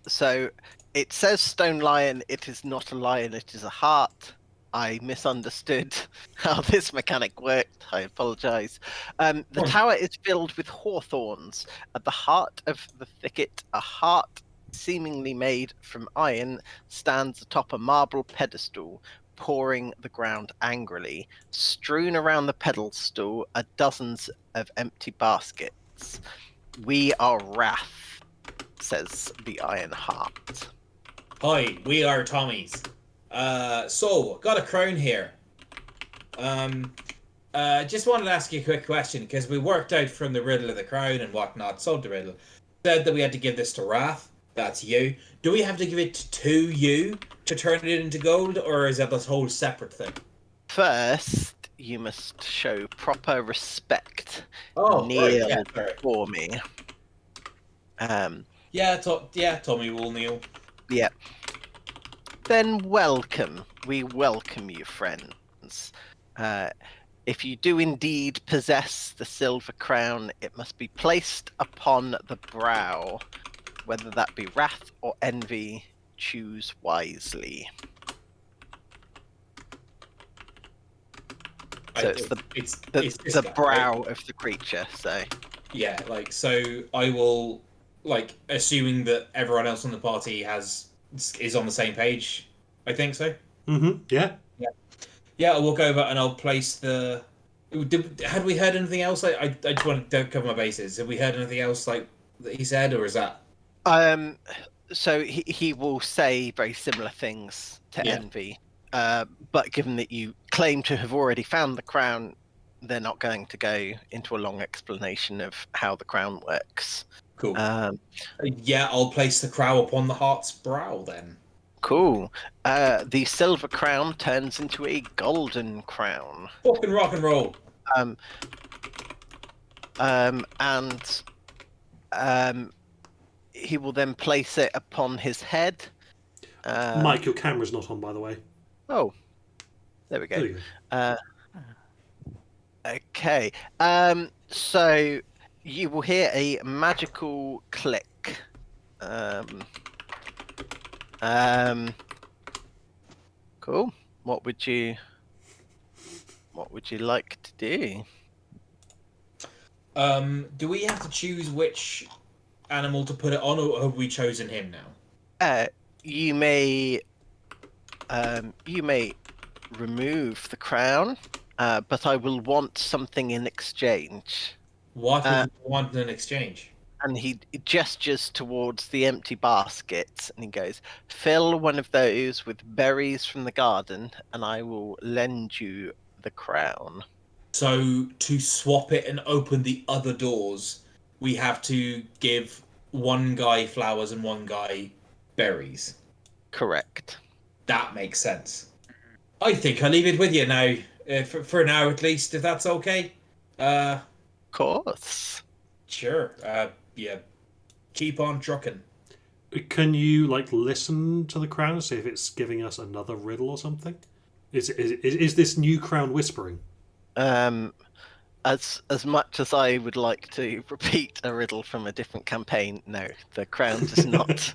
So it says stone lion. It is not a lion. It is a heart. I misunderstood how this mechanic worked. I apologise. The tower is filled with hawthorns. At the heart of the thicket, a heart seemingly made from iron stands atop a marble pedestal, pawing the ground angrily. Strewn around the pedestal are dozens of empty baskets. We are Wrath, says the Iron Heart. Hi, we are Tommy's. So got a crown here. Just wanted to ask you a quick question because we worked out from the riddle of the crown and whatnot. Solved the riddle. Said that we had to give this to Wrath. That's you. Do we have to give it to you to turn it into gold, or is that this whole separate thing? First, you must show proper respect. Oh, Kneel right, yeah, sorry. for me. Tommy will kneel. Yeah. Then welcome. We welcome you, friends. If you do indeed possess the silver crown, it must be placed upon the brow. Whether that be wrath or envy, choose wisely. So it's the guy, brow right? of the creature. So Yeah, like so I will like assuming that everyone else on the party is on the same page. I think so. Yeah. Yeah, we'll go over and I'll place the. Had we heard anything else? I just want to cover my bases. Have we heard anything else like that he said, or is that? So he will say very similar things to Yeah. envy. But given that you claim to have already found the crown, they're not going to go into a long explanation of how the crown works. Cool. Yeah, I'll place the crown upon the heart's brow then. Cool. The silver crown turns into a golden crown. Fucking rock and roll. He will then place it upon his head. Mike, your camera's not on, by the way. Oh, there we There go. you go. Okay. So you will hear a magical click. Cool. What would you like to do? Do we have to choose which animal to put it on, or have we chosen him now? You may remove the crown, but I will want something in exchange. What would we want in exchange? And he gestures towards the empty baskets and he goes, "Fill one of those with berries from the garden, and I will lend you the crown." So to swap it and open the other doors, we have to give one guy flowers and one guy berries. Correct. That makes sense. I think I'll leave it with you now, for now at least, if that's okay. Of course. Sure. Yeah. Keep on trucking. Can you listen to the crown and see if it's giving us another riddle or something? Is this new crown whispering? As much as I would like to repeat a riddle from a different campaign, no, the crown does not.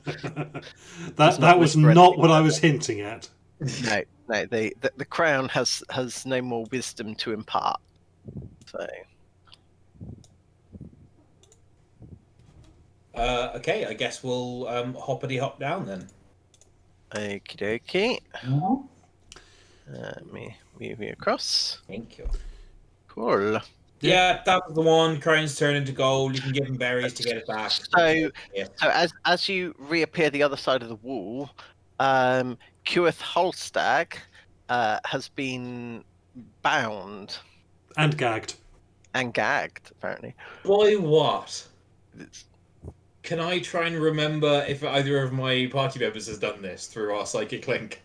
that was not what I was hinting at. No, the crown has no more wisdom to impart. So. Okay, I guess we'll hoppity hop down then. Okie dokie. Let me move you across. Thank you. Cool. Yeah, that was the one. Crowns turn into gold. You can give them berries to get it back. So Yeah. as you reappear the other side of the wall, Kueth Holstag has been bound And gagged. and gagged, apparently. By what? Can I try and remember if either of my party members has done this through our psychic link?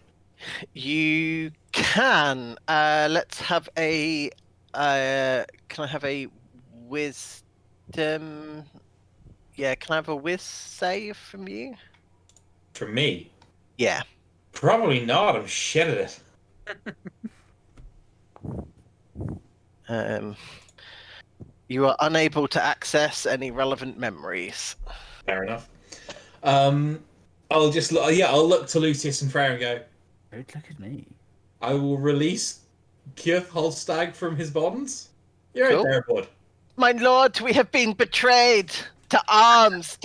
You can. Let's have a. Can I have a wisdom? Yeah, can I have a whiz save from you? From me? Yeah. Probably not. I'm shit at it. You are unable to access any relevant memories. Fair enough. I'll just I'll look to Lucius and Freya and go, Don't look at me. I will release Kjith Holstag from his bonds. You're Cool. right there, bud. My lord, we have been betrayed. To arms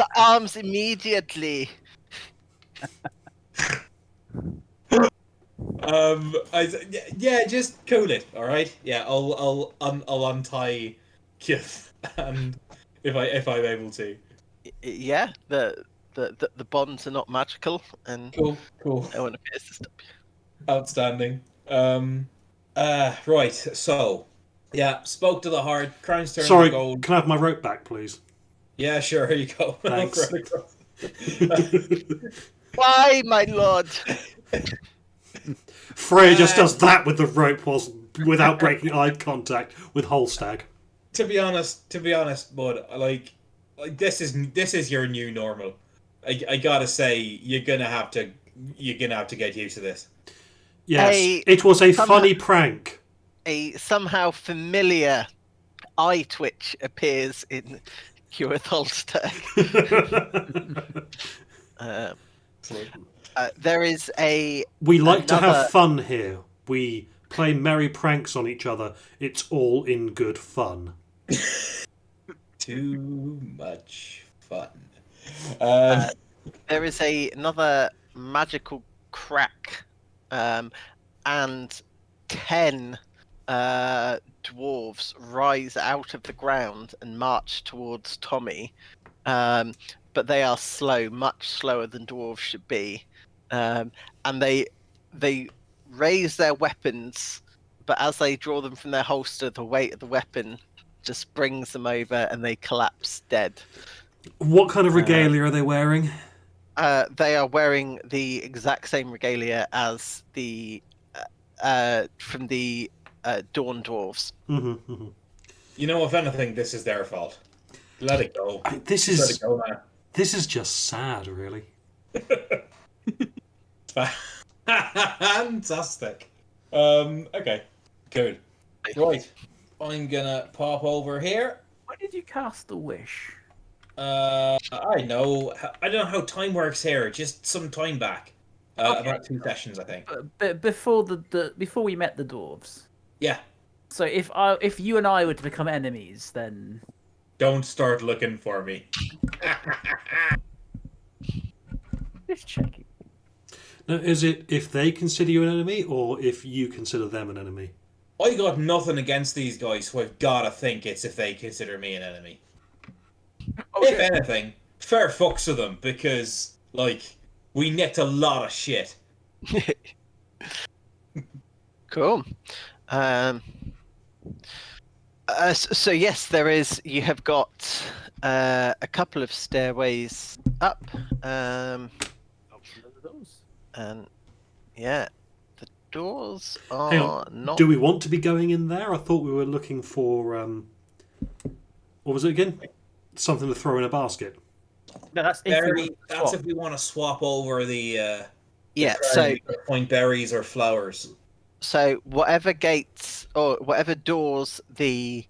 immediately. Just cool it, all right. Yeah, I'll untie Kjith, and if I'm able to. Yeah, the bonds are not magical, and Cool. no one appears to stop you. Outstanding. Right. So, yeah, spoke to the heart. Crown's turning Sorry, to gold. can I have my rope back, please? Yeah, sure. Here you go. I'll Thanks. throw it across. Why, my lord? Freya just does that with the rope without breaking eye contact with Holstag. To be honest, bud, like this is your new normal. I gotta say, you're gonna have to get used to this. Yes, it was a somehow- funny prank. A somehow familiar eye twitch appears in Kewith Holstag. There is a. We like to another- have fun here. We play merry pranks on each other. It's all in good fun. Too much fun. There is another magical crack, and 10 dwarves rise out of the ground and march towards Tommy. But they are slow, much slower than dwarves should be. And they raise their weapons, but as they draw them from their holster, the weight of the weapon just brings them over and they collapse dead. What kind of regalia are they wearing? They are wearing the exact same regalia as the from the Dawn Dwarves. You know, if anything, this is their fault. Let it go. This Let it is go, man. this is just sad, really. Fantastic. Okay. Good. Right. I'm gonna pop over here. Why did you cast the wish? I know. I don't know how time works here. Just some time back. Okay. About 2 sessions, I think. But before before we met the dwarves. Yeah. So if you and I were to become enemies, then Don't start looking for me. just checking. Now, is it if they consider you an enemy or if you consider them an enemy? I got nothing against these guys, so I've gotta think it's if they consider me an enemy. If anything, fair fucks to them, because, like, we nicked a lot of shit. Cool. So yes, there is. You have got a couple of stairways up, and yeah, the doors are Hang on. not. Do we want to be going in there? I thought we were looking for what was it again? Something to throw in a basket. No, that's That's if we want to swap over the Yeah. the So point berries or flowers. so whatever gates or whatever doors the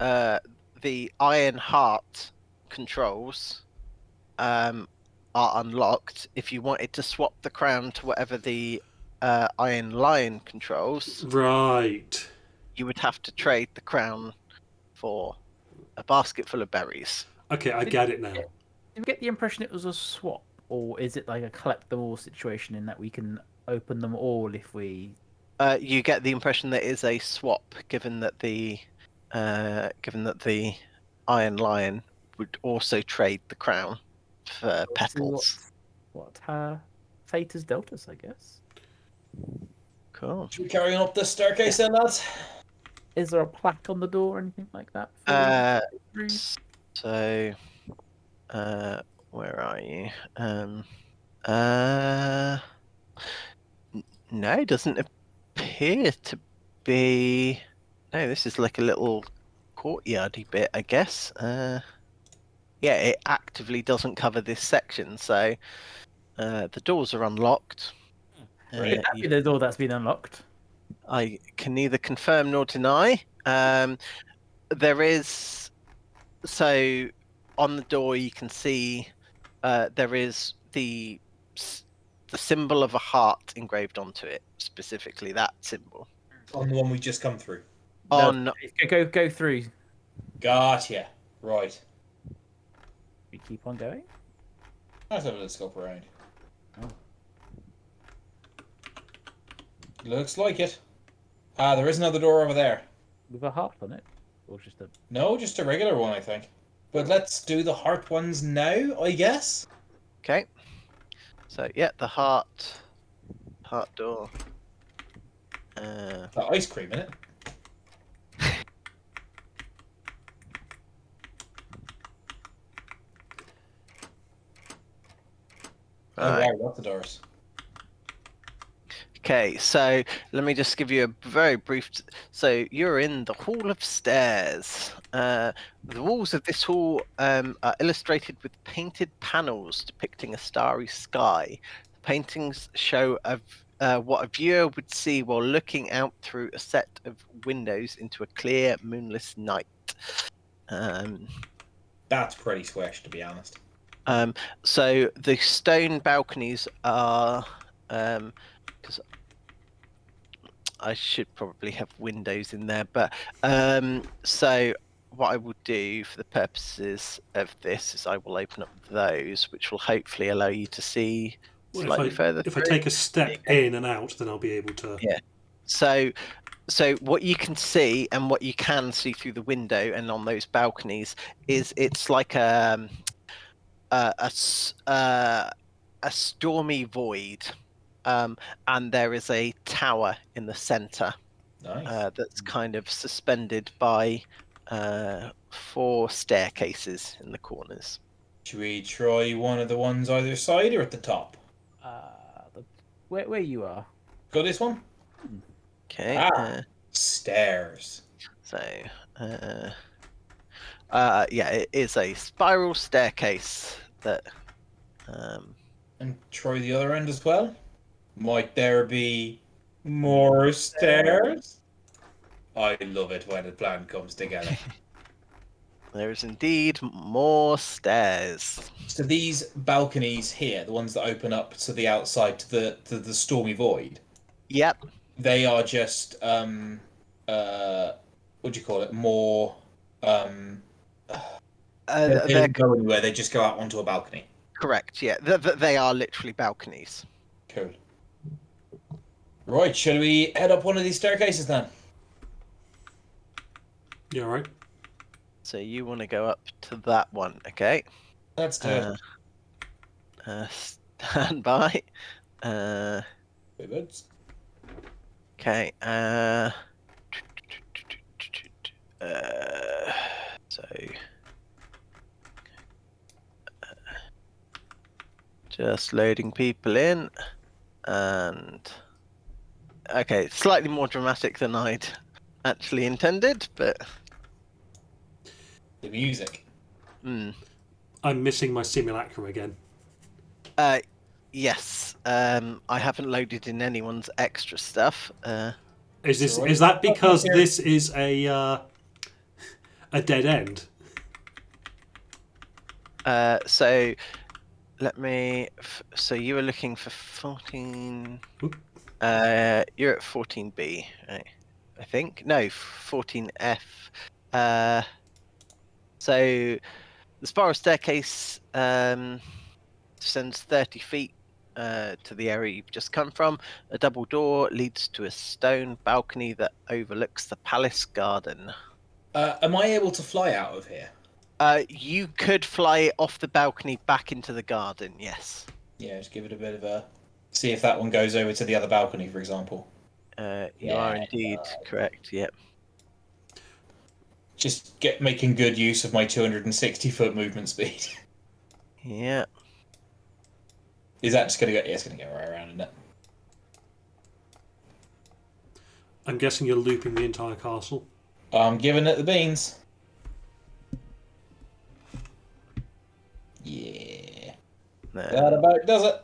Iron Heart controls are unlocked. If you wanted to swap the crown to whatever the Iron Lion controls, Right. you would have to trade the crown for a basket full of berries. Okay, I get it now. Did you get the impression it was a swap, or is it like a collect them all situation in that we can open them all if we? You get the impression that it is a swap, given that the Iron Lion would also trade the crown for petals. What fate has dealt us, I guess. Cool. Should we carry on up this staircase then, lads? Is there a plaque on the door or anything like that? So, where are you? No, it doesn't appear to be. No, this is like a little courtyardy bit, I guess. Yeah, it actively doesn't cover this section, so the doors are unlocked. Right. That'd be the door that's been unlocked. I can neither confirm nor deny. There is, so on the door you can see there is the symbol of a heart engraved onto it, specifically that symbol. On the one we just come through. On Go through. Gotcha. Right. We keep on going. Let's have a little scope around. Oh. Looks like it. There is another door over there. With a heart on it, or just a. No, just a regular one, I think. But let's do the heart ones now, I guess. okay, so yeah, the heart door. Got ice cream in it. Oh Right. wow, lots of doors. Okay, so let me just give you a very brief. So you're in the Hall of Stairs. The walls of this hall are illustrated with painted panels depicting a starry sky. The paintings show what a viewer would see while looking out through a set of windows into a clear, moonless night. That's pretty swish, to be honest. So the stone balconies are. Because I should probably have windows in there, but so what I will do for the purposes of this is I will open up those, which will hopefully allow you to see Well, slightly further if I through. take a step in and out, then I'll be able to. Yeah. So what you can see and what you can see through the window and on those balconies is it's like a stormy void, and there is a tower in the center. Nice. That's kind of suspended by 4 staircases in the corners. Should we try one of the ones either side or at the top? Where you are. Go this one? Okay. Stairs. So, yeah, it is a spiral staircase that. And try the other end as well? Might there be more stairs? I love it when a plan comes together. There is indeed more stairs. So these balconies here, the ones that open up to the outside to the stormy void, Yep. they are just what do you call it? More they They're don't go anywhere. They just go out onto a balcony. correct. Yeah, they are literally balconies. Cool. Right, shall we head up one of these staircases then? Yeah, right. So you want to go up to that one, okay? Let's do it. Stand by. Very good. Okay. So just loading people in, and okay, slightly more dramatic than I'd actually intended, but The music. I'm missing my simulacrum again. yes, I haven't loaded in anyone's extra stuff. Is that because this is a dead end? So let me. So you were looking for 14. Oop. You're at 14B, right? I think no 14F. So the spiral staircase descends 30 feet to the area you've just come from. A double door leads to a stone balcony that overlooks the palace garden. Am I able to fly out of here? You could fly off the balcony back into the garden, yes. Yeah, just give it a bit of a... See if that one goes over to the other balcony, for example. You are indeed correct, yep. Just making good use of my 260-foot movement speed. Yeah. Is that just going to go... Yeah, it's going to go right around, isn't it? I'm guessing you're looping the entire castle. I'm giving it the beans. Yeah. That about does it.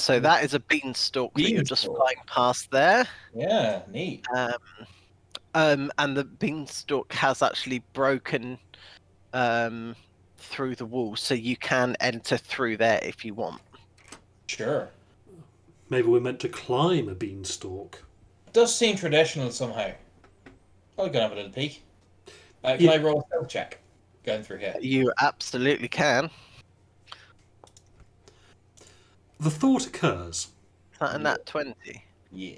So that is a beanstalk that you're just Beanstalk. flying past there. Yeah, neat. And the beanstalk has actually broken through the wall, so you can enter through there if you want. Sure. Maybe we're meant to climb a beanstalk. Does seem traditional somehow. I'll go and have a little peek. Can Yeah. I roll a stealth check going through here? You absolutely can. The thought occurs. Is that a nat 20? Yeah.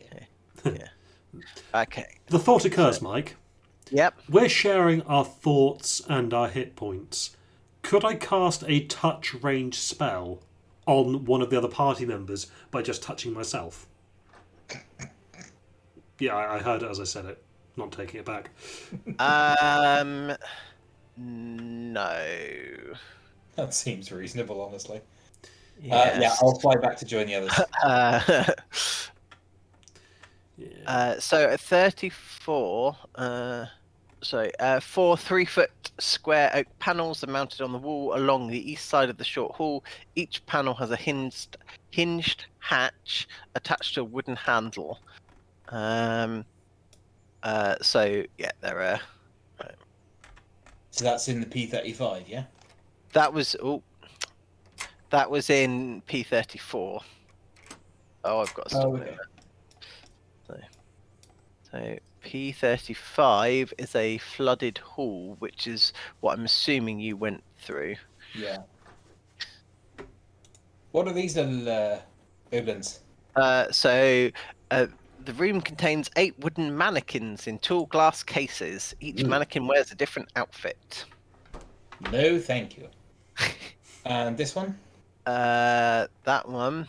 Okay. The thought occurs, Mike. Yep. We're sharing our thoughts and our hit points. Could I cast a touch range spell on one of the other party members by just touching myself? Yeah, I heard it as I said it. Not taking it back. No. That seems reasonable, honestly. Yes. Yeah, I'll fly back to join the others. Yeah. So at 34, 4 3-foot square oak panels are mounted on the wall along the east side of the short hall. Each panel has a hinged hatch attached to a wooden handle. So yeah, there are. So that's in the P35, yeah? That was in P34. Oh, I've got to stop okay. it. So P35 is a flooded hall, which is what I'm assuming you went through. Yeah. What are these little goblins? The room contains 8 wooden mannequins in tall glass cases. Each mannequin wears a different outfit. No, thank you. And this one? That one.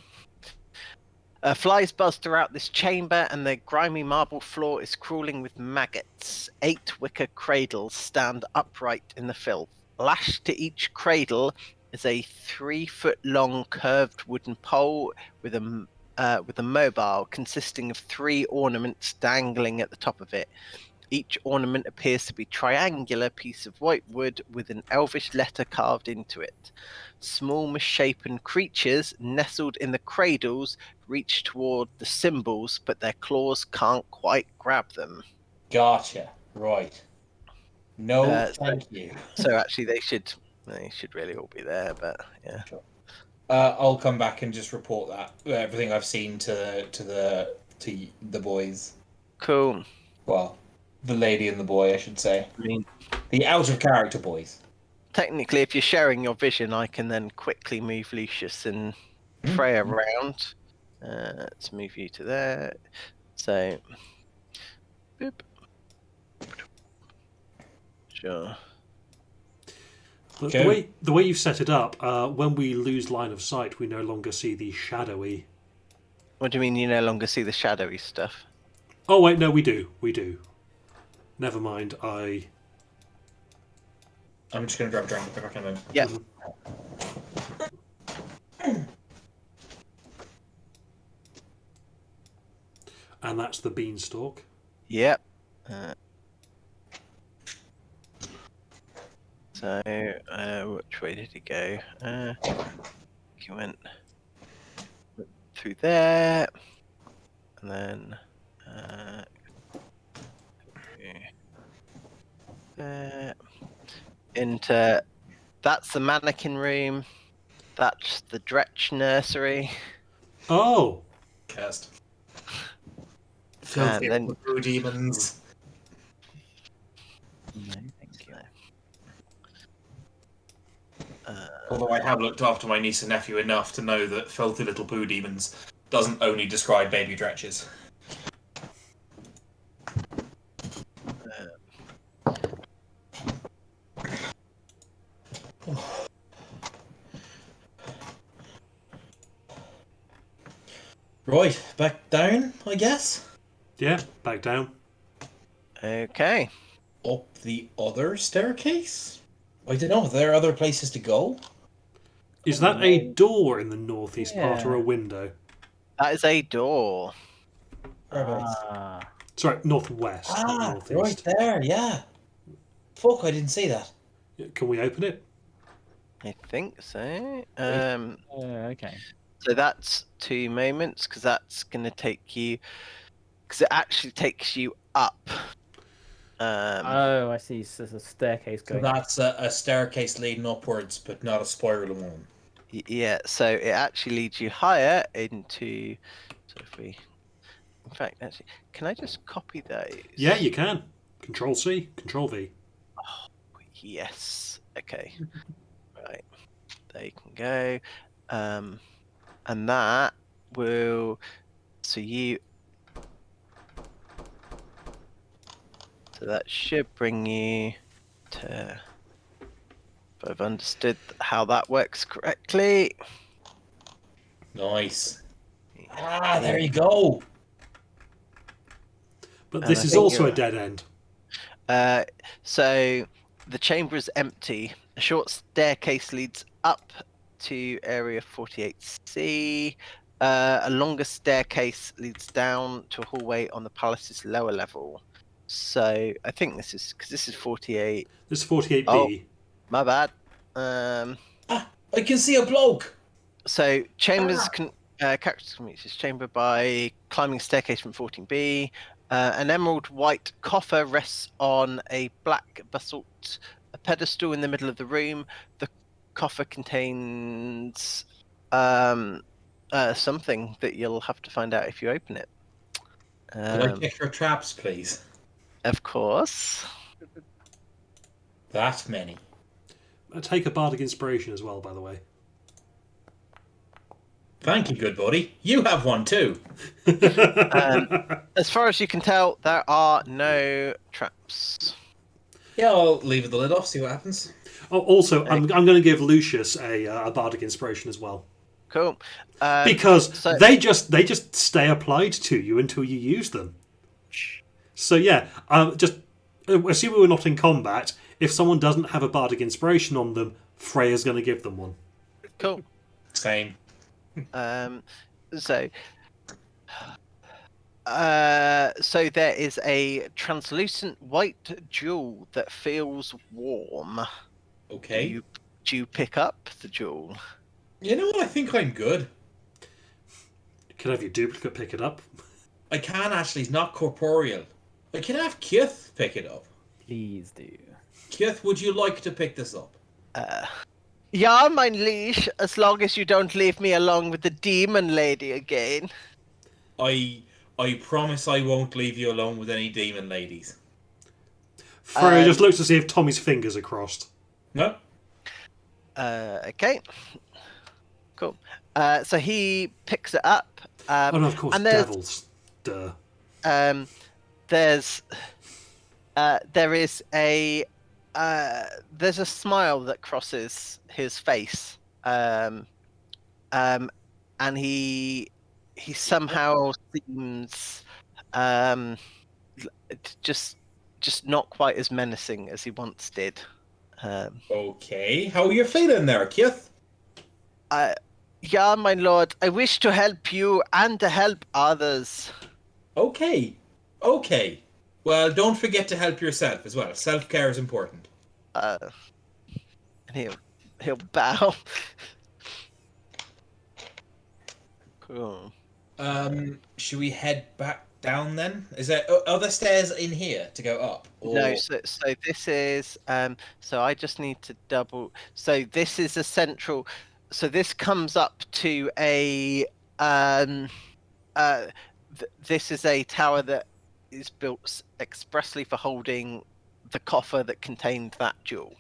Flies buzz throughout this chamber, and the grimy marble floor is crawling with maggots. 8 wicker cradles stand upright in the filth. Lashed to each cradle is a 3-foot-long curved wooden pole with a mobile consisting of 3 ornaments dangling at the top of it. Each ornament appears to be a triangular piece of white wood with an elvish letter carved into it. Small misshapen creatures nestled in the cradles reach toward the symbols, but their claws can't quite grab them. Gotcha. Right. No, thank you. So actually, they should really all be there, but yeah. I'll come back and just report that everything I've seen to the boys. Cool. Well, the lady and the boy, I should say. I mean, the out of character boys. Technically, if you're sharing your vision, I can then quickly move Lucius and Freya around. Let's move you to there. So, boop. Sure. But Okay. the way you've set it up, when we lose line of sight, we no longer see the shadowy. What do you mean you no longer see the shadowy stuff? Oh wait, no, we do. We do. Never mind. I'm just gonna grab a drink. Be back in a moment. Yep. And that's the beanstalk. Yep. So, which way did he go? He went through there, and then there, into. That's the mannequin room. That's the Dretch nursery. Oh, Cast. And then Blue demons. No, thank you. Although I have looked after my niece and nephew enough to know that filthy little poo demons doesn't only describe baby dretches. Right, back down, I guess. yeah, back down. Okay. Up the other staircase? I don't know, are there other places to go? Is that a door in the northeast part or a Yeah. window? That is a door. Ah, Sorry, northwest, not northeast. Right there, yeah. Fuck, I didn't see that. Can we open it? I think so. okay. So that's 2 moments, because that's going to take you. Because it actually takes you up. Oh, I see. So there's a staircase So going. that's a staircase leading upwards, but not a spiral one. Yeah, so it actually leads you higher into. So if we. In fact, actually, can I just copy those? Yeah, you can. Control C, Control V. Yes. Okay. Right. There you can go. And that will. So you. So that should bring you to. If I've understood how that works correctly. Nice. Ah, there you go. But And this I is think also a you're- dead end. So the chamber is empty. A short staircase leads up to area 48C. A longer staircase leads down to a hallway on the palace's lower level. So I think this is because this is 48. This is 48B. Oh. My bad. I can see a bloke. So chambers can characters can reach this chamber by climbing a staircase from 14B. An emerald white coffer rests on a black basalt pedestal in the middle of the room. The coffer contains something that you'll have to find out if you open it. Could I check for traps, please? Of course. That many. Take a bardic inspiration as well, by the way. Thank you, good buddy. You have one too. As far as you can tell, there are no traps. Yeah, I'll leave the lid off, see what happens. Oh, also, I'm going to give Lucius a bardic inspiration as well, Cool. because so- they just stay applied to you until you use them. So yeah, just assuming we're not in combat. If someone doesn't have a bardic inspiration on them, Freya's going to give them one. Cool. Same. So there is a translucent white jewel that feels warm. Okay. Do you pick up the jewel? You know what? I think I'm good. Can I have your duplicate pick it up? I can actually. It's not corporeal. I can have Kith pick it up. Please do. Kith, would you like to pick this up? Yeah, mein Liege, as long as you don't leave me along with the demon lady again. I promise I won't leave you alone with any demon ladies. Freya just looks to see if Tommy's fingers are crossed. No? Okay. Cool. So he picks it up. Oh no, of course, and there's- devils. Duh. There's a smile that crosses his face, and he somehow seems just not quite as menacing as he once did. Okay. How are you feeling there, Kith? Yeah, my lord, I wish to help you and to help others. Okay. Okay. Well, don't forget to help yourself as well. Self-care is important. And he'll bow. Cool. Should we head back down then? Is there other stairs in here to go up? Or... No, so this is so I just need to double. So this is a central. So this comes up to a this is a tower that is built expressly for holding the coffer that contained that jewel.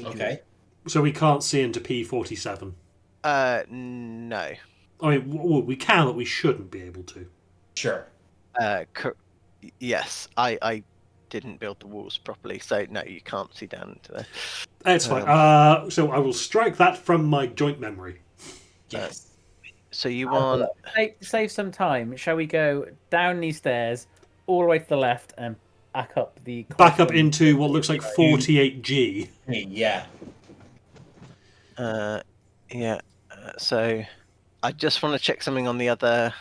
Okay. So we can't see into P47. No. I mean, well, we can, but we shouldn't be able to. Sure. Yes, I didn't build the walls properly, so no, you can't see down into there. It's fine. So I will strike that from my joint memory. Yes. So you want Save some time. Shall we go down these stairs, all the way to the left, and back up the... Back up into what looks like 48G. Yeah. yeah. So I just want to check something on the other.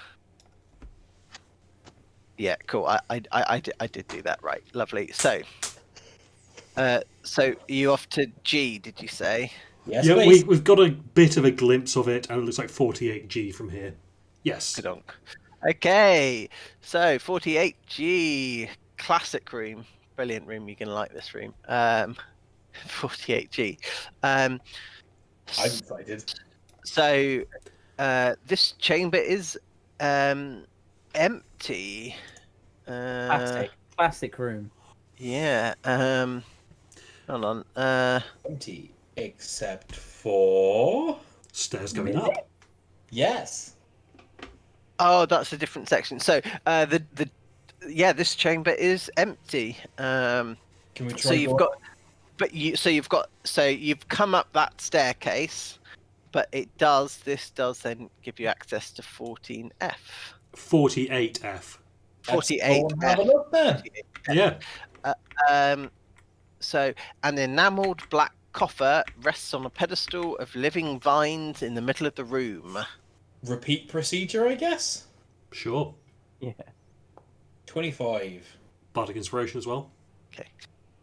Yeah, cool. I did do that right. Lovely. So you off to G? Did you say? Yes, Yeah, please. we've got a bit of a glimpse of it, and it looks like 48G from here. Yes. Kadonk. Okay, so 48G, classic room, brilliant room. You're gonna like this room. 48G. I'm excited. So this chamber is empty. Classic room. Yeah. Hold on. Empty, except for... Stairs going up. Yes. Oh, that's a different section. So this chamber is empty. Can we try So you've got, you've come up that staircase, but this does then give you access to 14F. 48F. 48. Let's go and have a look then. Yeah. So, an enamelled black coffer rests on a pedestal of living vines in the middle of the room. Repeat procedure, I guess. Sure. Yeah. 25. Bardic Inspiration as well.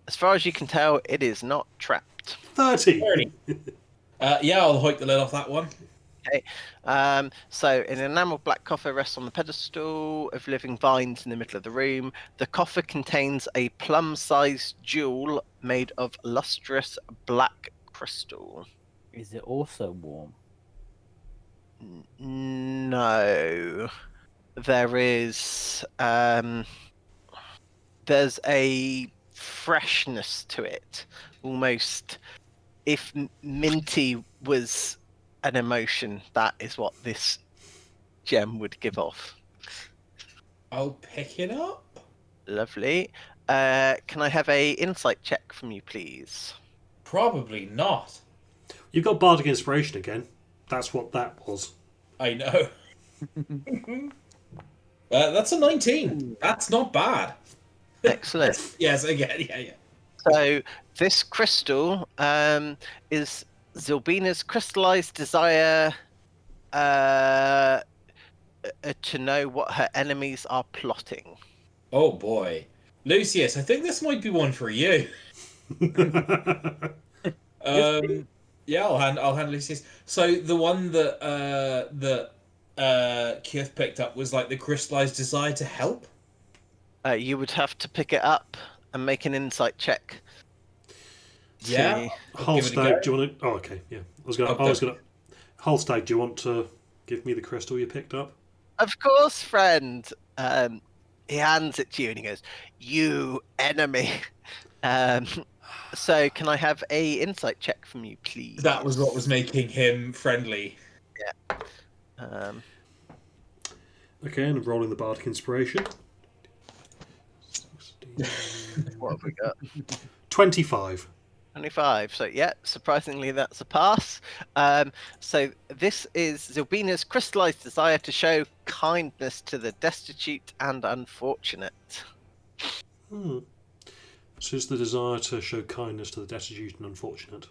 As far as you can tell, it is not trapped. 30. 30. Yeah, I'll hoik the lid off that one. So, an enamelled black coffer rests on the pedestal of living vines in the middle of the room. The coffer contains a plum-sized jewel made of lustrous black crystal. Is it also warm? No, there is. There's a freshness to it, almost. If minty was an emotion, that is what this gem would give off. I'll pick it up. Lovely. Can I have a insight check from you, please? Probably not. You've got Bardic Inspiration again. That's what that was. I know. That's a 19. That's not bad. Excellent. Yes, again, yeah. So this crystal is Zilbina's crystallized desire to know what her enemies are plotting. Oh boy, Lucius, I think this might be one for you. Yeah, I'll hand Lucius. So the one that Keith picked up was like the crystallized desire to help. You would have to pick it up and make an insight check. Yeah. Holstag, do you want to? Oh, okay. Yeah, I was gonna. Holstag, do you want to give me the crystal you picked up? Of course, friend. He hands it to you and he goes, "You enemy." So can I have a insight check from you, please? That was what was making him friendly. Yeah. Okay, and I'm rolling the Bardic Inspiration. What have we got? 25. 25. So yeah, surprisingly that's a pass. So this is Zilbina's crystallized desire to show kindness to the destitute and unfortunate. So it's the desire to show kindness to the destitute and unfortunate.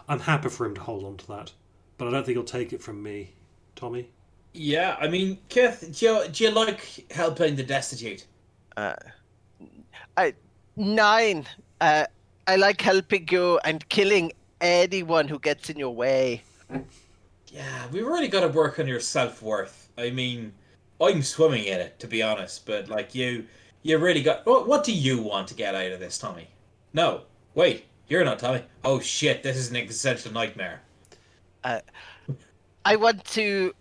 I'm happy for him to hold on to that, but I don't think he'll take it from me. Tommy? Yeah, I mean, Keith, do you like helping the destitute? 9. I like helping you and killing anyone who gets in your way. Yeah, we really got to work on your self-worth. I mean, I'm swimming in it, to be honest, but like you really got... What do you want to get out of this, Tommy? No, wait, you're not Tommy. Oh shit, this is an existential nightmare. I want to...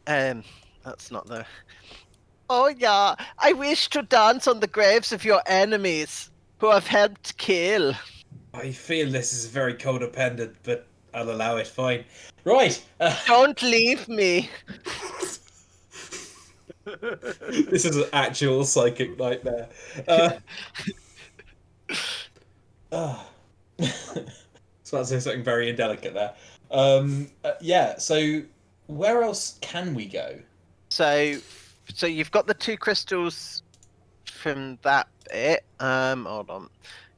that's not the... Oh yeah, I wish to dance on the graves of your enemies who I've helped kill. I feel this is very codependent, but I'll allow it, fine. Right! Don't leave me. This is an actual psychic nightmare. So I'll say something very indelicate there. Yeah, so where else can we go? So you've got the 2 crystals from that bit. Hold on,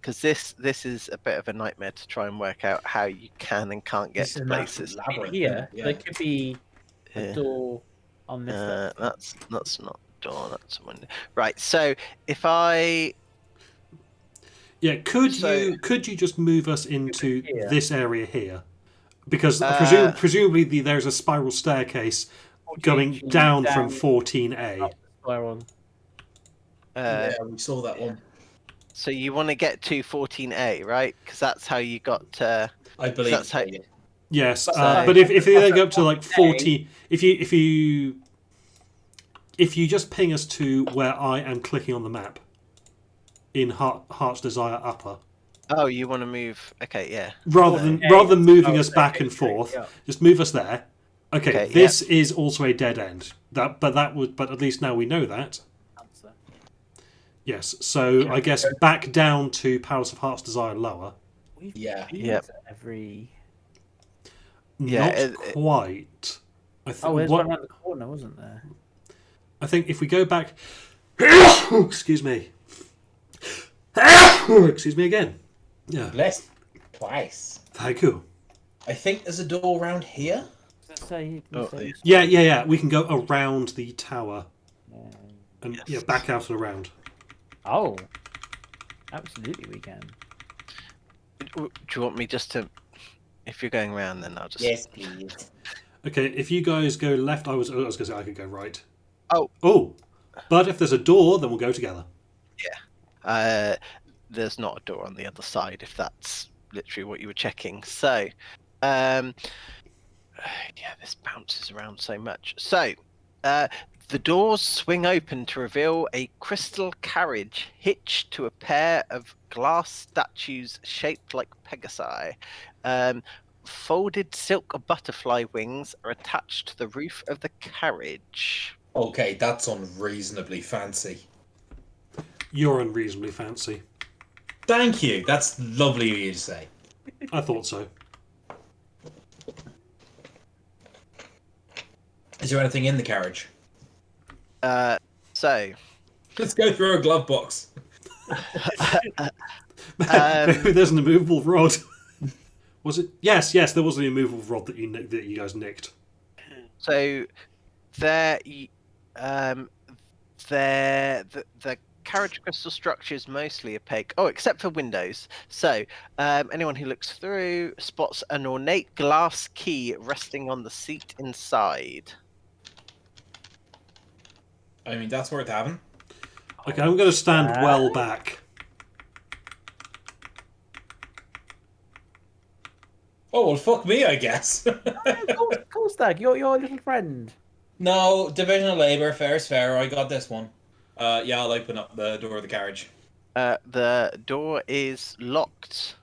because this is a bit of a nightmare to try and work out how you can and can't get to places. Here, Yeah. there could be a door on this side. That's not a door. That's a window. Right. So if I Yeah, could you just move us into Here. this area here? Because presumably there's a spiral staircase going down from 14A. Spiral. Yeah, we saw that one. So you want to get to 14A, right? Because that's how you got to. I believe That's how- so. Yes, So- but if you then go up to like 40, if you just ping us to where I am clicking on the map in Heart's Desire Upper, Oh, you want to move? Okay, yeah. rather than moving us back and forth, just move us there. Okay, this is also a dead end. But at least now we know that. Answer. Yes, so I guess back down to Palace of Heart's Desire lower. Yeah. Yep. Every. Yeah, Not quite. I think Oh, there's one around the corner, wasn't there? I think if we go back, Excuse me. Excuse me again. Yeah. Bless twice. Thank you. I think there's a door around here. So you can Oh, say Yeah. We can go around the tower and Yes. back out and around. Oh, absolutely, we can. Do you want me just to? If you're going around, then I'll just. Yes, please. Okay, if you guys go left, I was going to say I could go right. Oh. But if there's a door, then we'll go together. There's not a door on the other side, if that's literally what you were checking. So, yeah, this bounces around so much. So, the doors swing open to reveal a crystal carriage hitched to a pair of glass statues shaped like Pegasi. Folded silk butterfly wings are attached to the roof of the carriage. Okay, that's unreasonably fancy. You're unreasonably fancy. Thank you. That's lovely of you to say. I thought so. Is there anything in the carriage? So, Let's go through a glove box. Maybe there's an immovable rod. Was it? Yes, there was an immovable rod that you guys nicked. So the carriage crystal structure is mostly opaque. Oh, except for windows. So anyone who looks through spots an ornate glass key resting on the seat inside. I mean, that's worth having. Okay, I'm going to stand well back. Oh, well, fuck me, I guess. Cool, Stag, you're your little friend. No, division of labour, fair is fair. I got this one. Yeah, I'll open up the door of the carriage. The door is locked.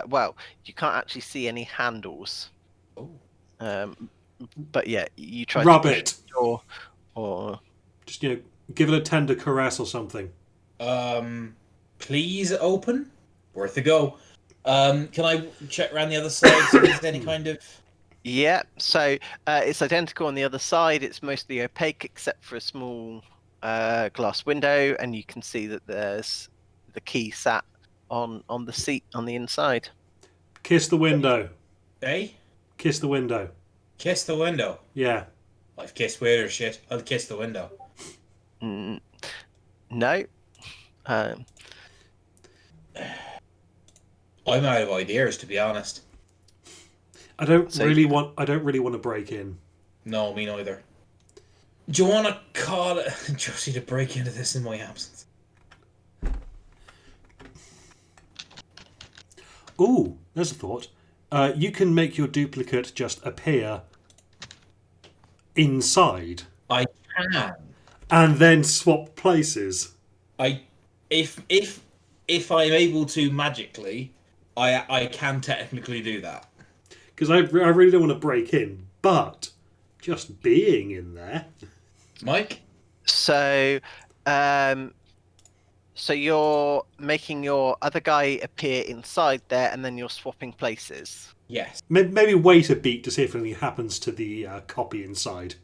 Well, you can't actually see any handles. Oh. But yeah, you try Rub to push it. the door, or Just, give it a tender caress or something. Please open. Worth a go. Can I check around the other side so there's any kind of... yeah. So it's identical on the other side. It's mostly opaque except for a small glass window, and you can see that there's the key sat on the seat on the inside. Kiss the window. Hey? Kiss the window. Kiss the window. Yeah. I've kissed weirder shit. I'll kiss the window. No. I'm out of ideas, to be honest. I don't So- really want to break in. No, me neither. Do you want to call Josie to break into this in my absence? Ooh, there's a thought. You can make your duplicate just appear inside I can. and then swap places. If I'm able to magically, I can technically do that. Because I really don't want to break in, but just being in there. Mike? So, so you're making your other guy appear inside there, and then you're swapping places. Yes. Maybe wait a beat to see if anything happens to the copy inside.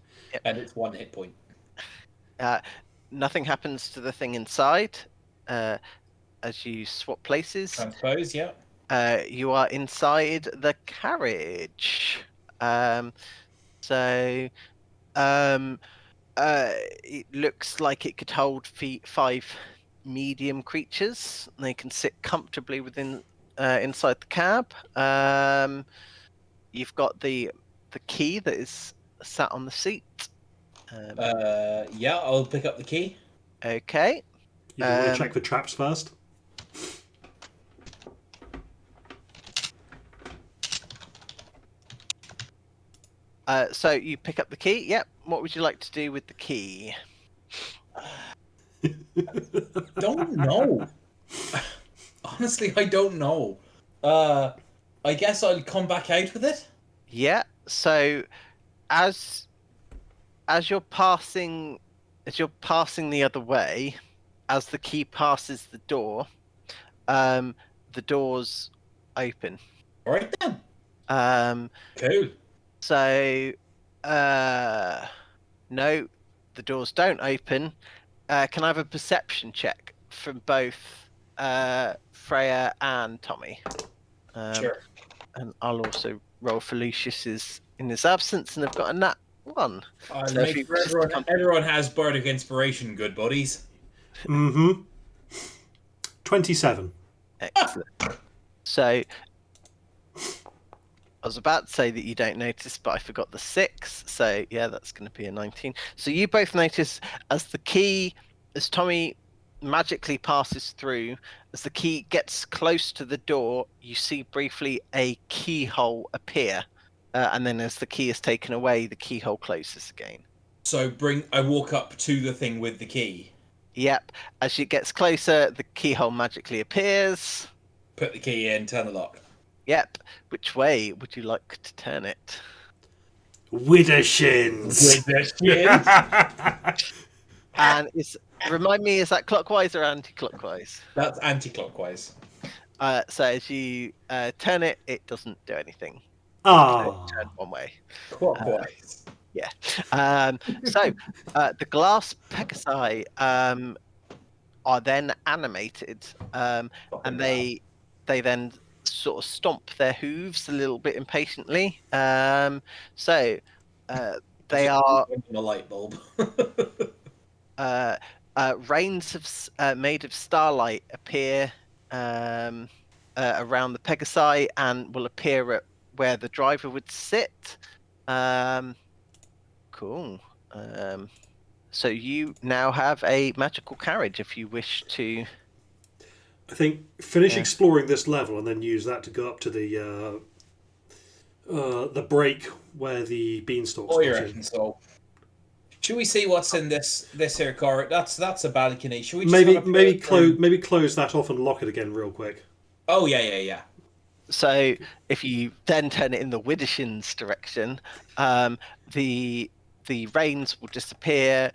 And it's 1 hit point. Nothing happens to the thing inside as you swap places. Transpose, yeah. You are inside the carriage. It looks like it could hold 5 medium creatures. They can sit comfortably within inside the cab. You've got the key that is sat on the seat. Yeah, I'll pick up the key. Okay. You want to check for traps first? So you pick up the key. Yep. What would you like to do with the key? Don't know. Honestly, I don't know. I guess I'll come back out with it. Yeah. So as you're passing the other way, as the key passes the door, the doors open. All right then. Cool. So no, the doors don't open, can I have a perception check from both Freya and Tommy? Sure. And I'll also roll for Lucius's in his absence, and I've got a nat 1. I'll So if make you for just everyone. come- Everyone has bardic inspiration, good buddies. 27. Excellent. So I was about to say that you don't notice, but I forgot the 6. So yeah, that's going to be a 19. So you both notice as Tommy magically passes through, as the key gets close to the door, you see briefly a keyhole appear. And then as the key is taken away, the keyhole closes again. So I walk up to the thing with the key. Yep. As it gets closer, the keyhole magically appears. Put the key in, turn the lock. Yep. Which way would you like to turn it? Widdershins. And remind me, is that clockwise or anti-clockwise? That's anti-clockwise. So as you turn it, it doesn't do anything. Ah. Turn one way. Clockwise. Yeah. So the glass Pegasi are then animated, and they then sort of stomp their hooves a little bit impatiently. So they are a light bulb. rains made of starlight appear around the Pegasi and will appear at where the driver would sit. Cool. So you now have a magical carriage if you wish to. I think finish exploring this level and then use that to go up to the break where the beanstalks Oh, you got reckon in. so? Should we see what's in this here car? That's a balcony. Should we just Maybe have a close that off and lock it again real quick. Oh yeah. So if you then turn it in the Widdershins direction, the rains will disappear.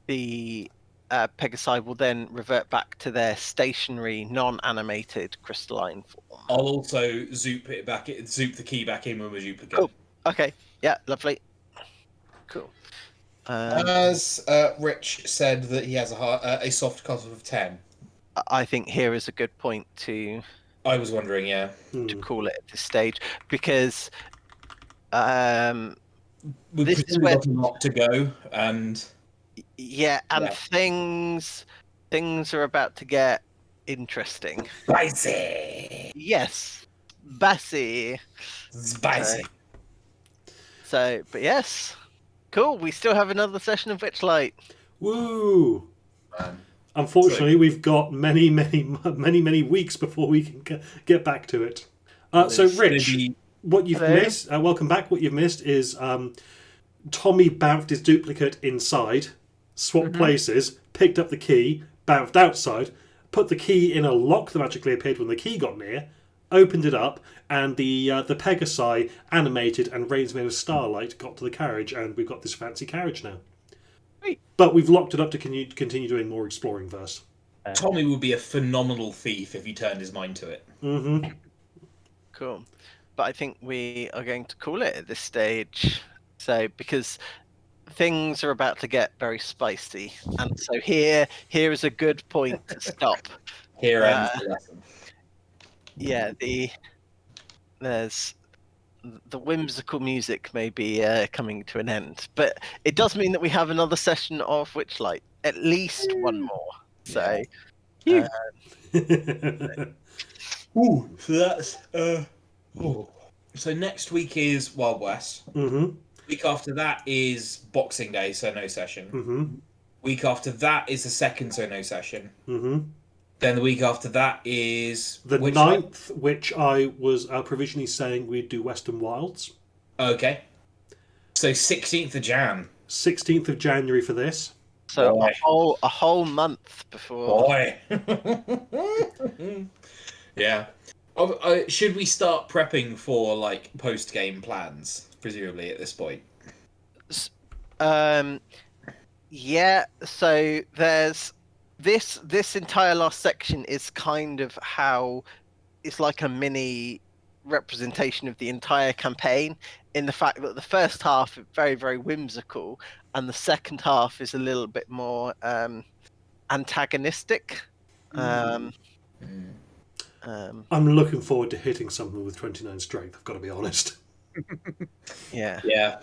The Pegasi will then revert back to their stationary, non-animated crystalline form. I'll also zoop the key back in when we zoop again. Cool. Okay. Yeah. Lovely. Cool. As Rich said that he has a soft cut of 10. I think here is a good point to I was wondering, yeah. call it at this stage because We've this is presumably where got a lot to go, and yeah, and things are about to get interesting. spicy. Yes, Bassy. Spicy. So, but yes, cool. We still have another session of Witchlight. Woo! Man. Unfortunately, we've got many weeks before we can get back to it. So, Rich, what you've missed, welcome back. What you've missed is Tommy bounced his duplicate inside, swapped places, picked up the key, bounced outside, put the key in a lock that magically appeared when the key got near, opened it up, and the Pegasi animated and rains made of starlight got to the carriage, and we've got this fancy carriage now. But we've locked it up to continue doing more exploring first. Tommy would be a phenomenal thief if he turned his mind to it. Mm-hmm. Cool. But I think we are going to call it at this stage. So, because things are about to get very spicy. And so here is a good point to stop. Here ends the lesson. Yeah, there's the whimsical music may be coming to an end, but it does mean that we have another session of Witchlight, at least one more. So, Ooh, so that's So next week is Wild West. Mm-hmm. Week after that is Boxing Day, so no session. Mm-hmm. Week after that is the second, so no session. Mm-hmm. Then the week after that is The which 9th, which I was provisionally saying we'd do Western Wilds. Okay. So 16th of Jan. 16th of January for this. so Boy. a whole month before. Boy. Yeah. Should we start prepping for like post-game plans, presumably at this point? Yeah. So there's this entire last section is kind of how it's like a mini representation of the entire campaign, in the fact that the first half is very, very whimsical, and the second half is a little bit more antagonistic. Um, I'm looking forward to hitting something with 29 strength. I've got to be honest. yeah. Yeah.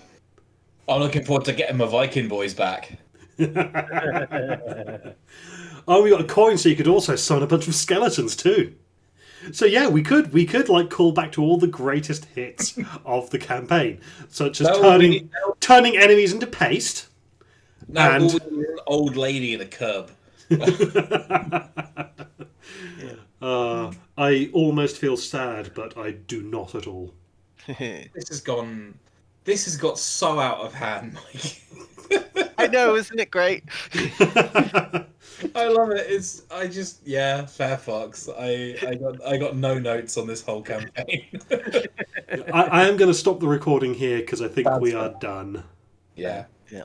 I'm looking forward to getting my Viking boys back. Oh, we got a coin, so you could also summon a bunch of skeletons too. So yeah, we could like call back to all the greatest hits of the campaign, such as turning enemies into paste. No, And- an old lady in a curb. I almost feel sad, but I do not at all. This has got so out of hand, Mike. I know, isn't it great? I love it. Fair fucks. I got no notes on this whole campaign. I am going to stop the recording here because I think That's we are fine. done. Yeah.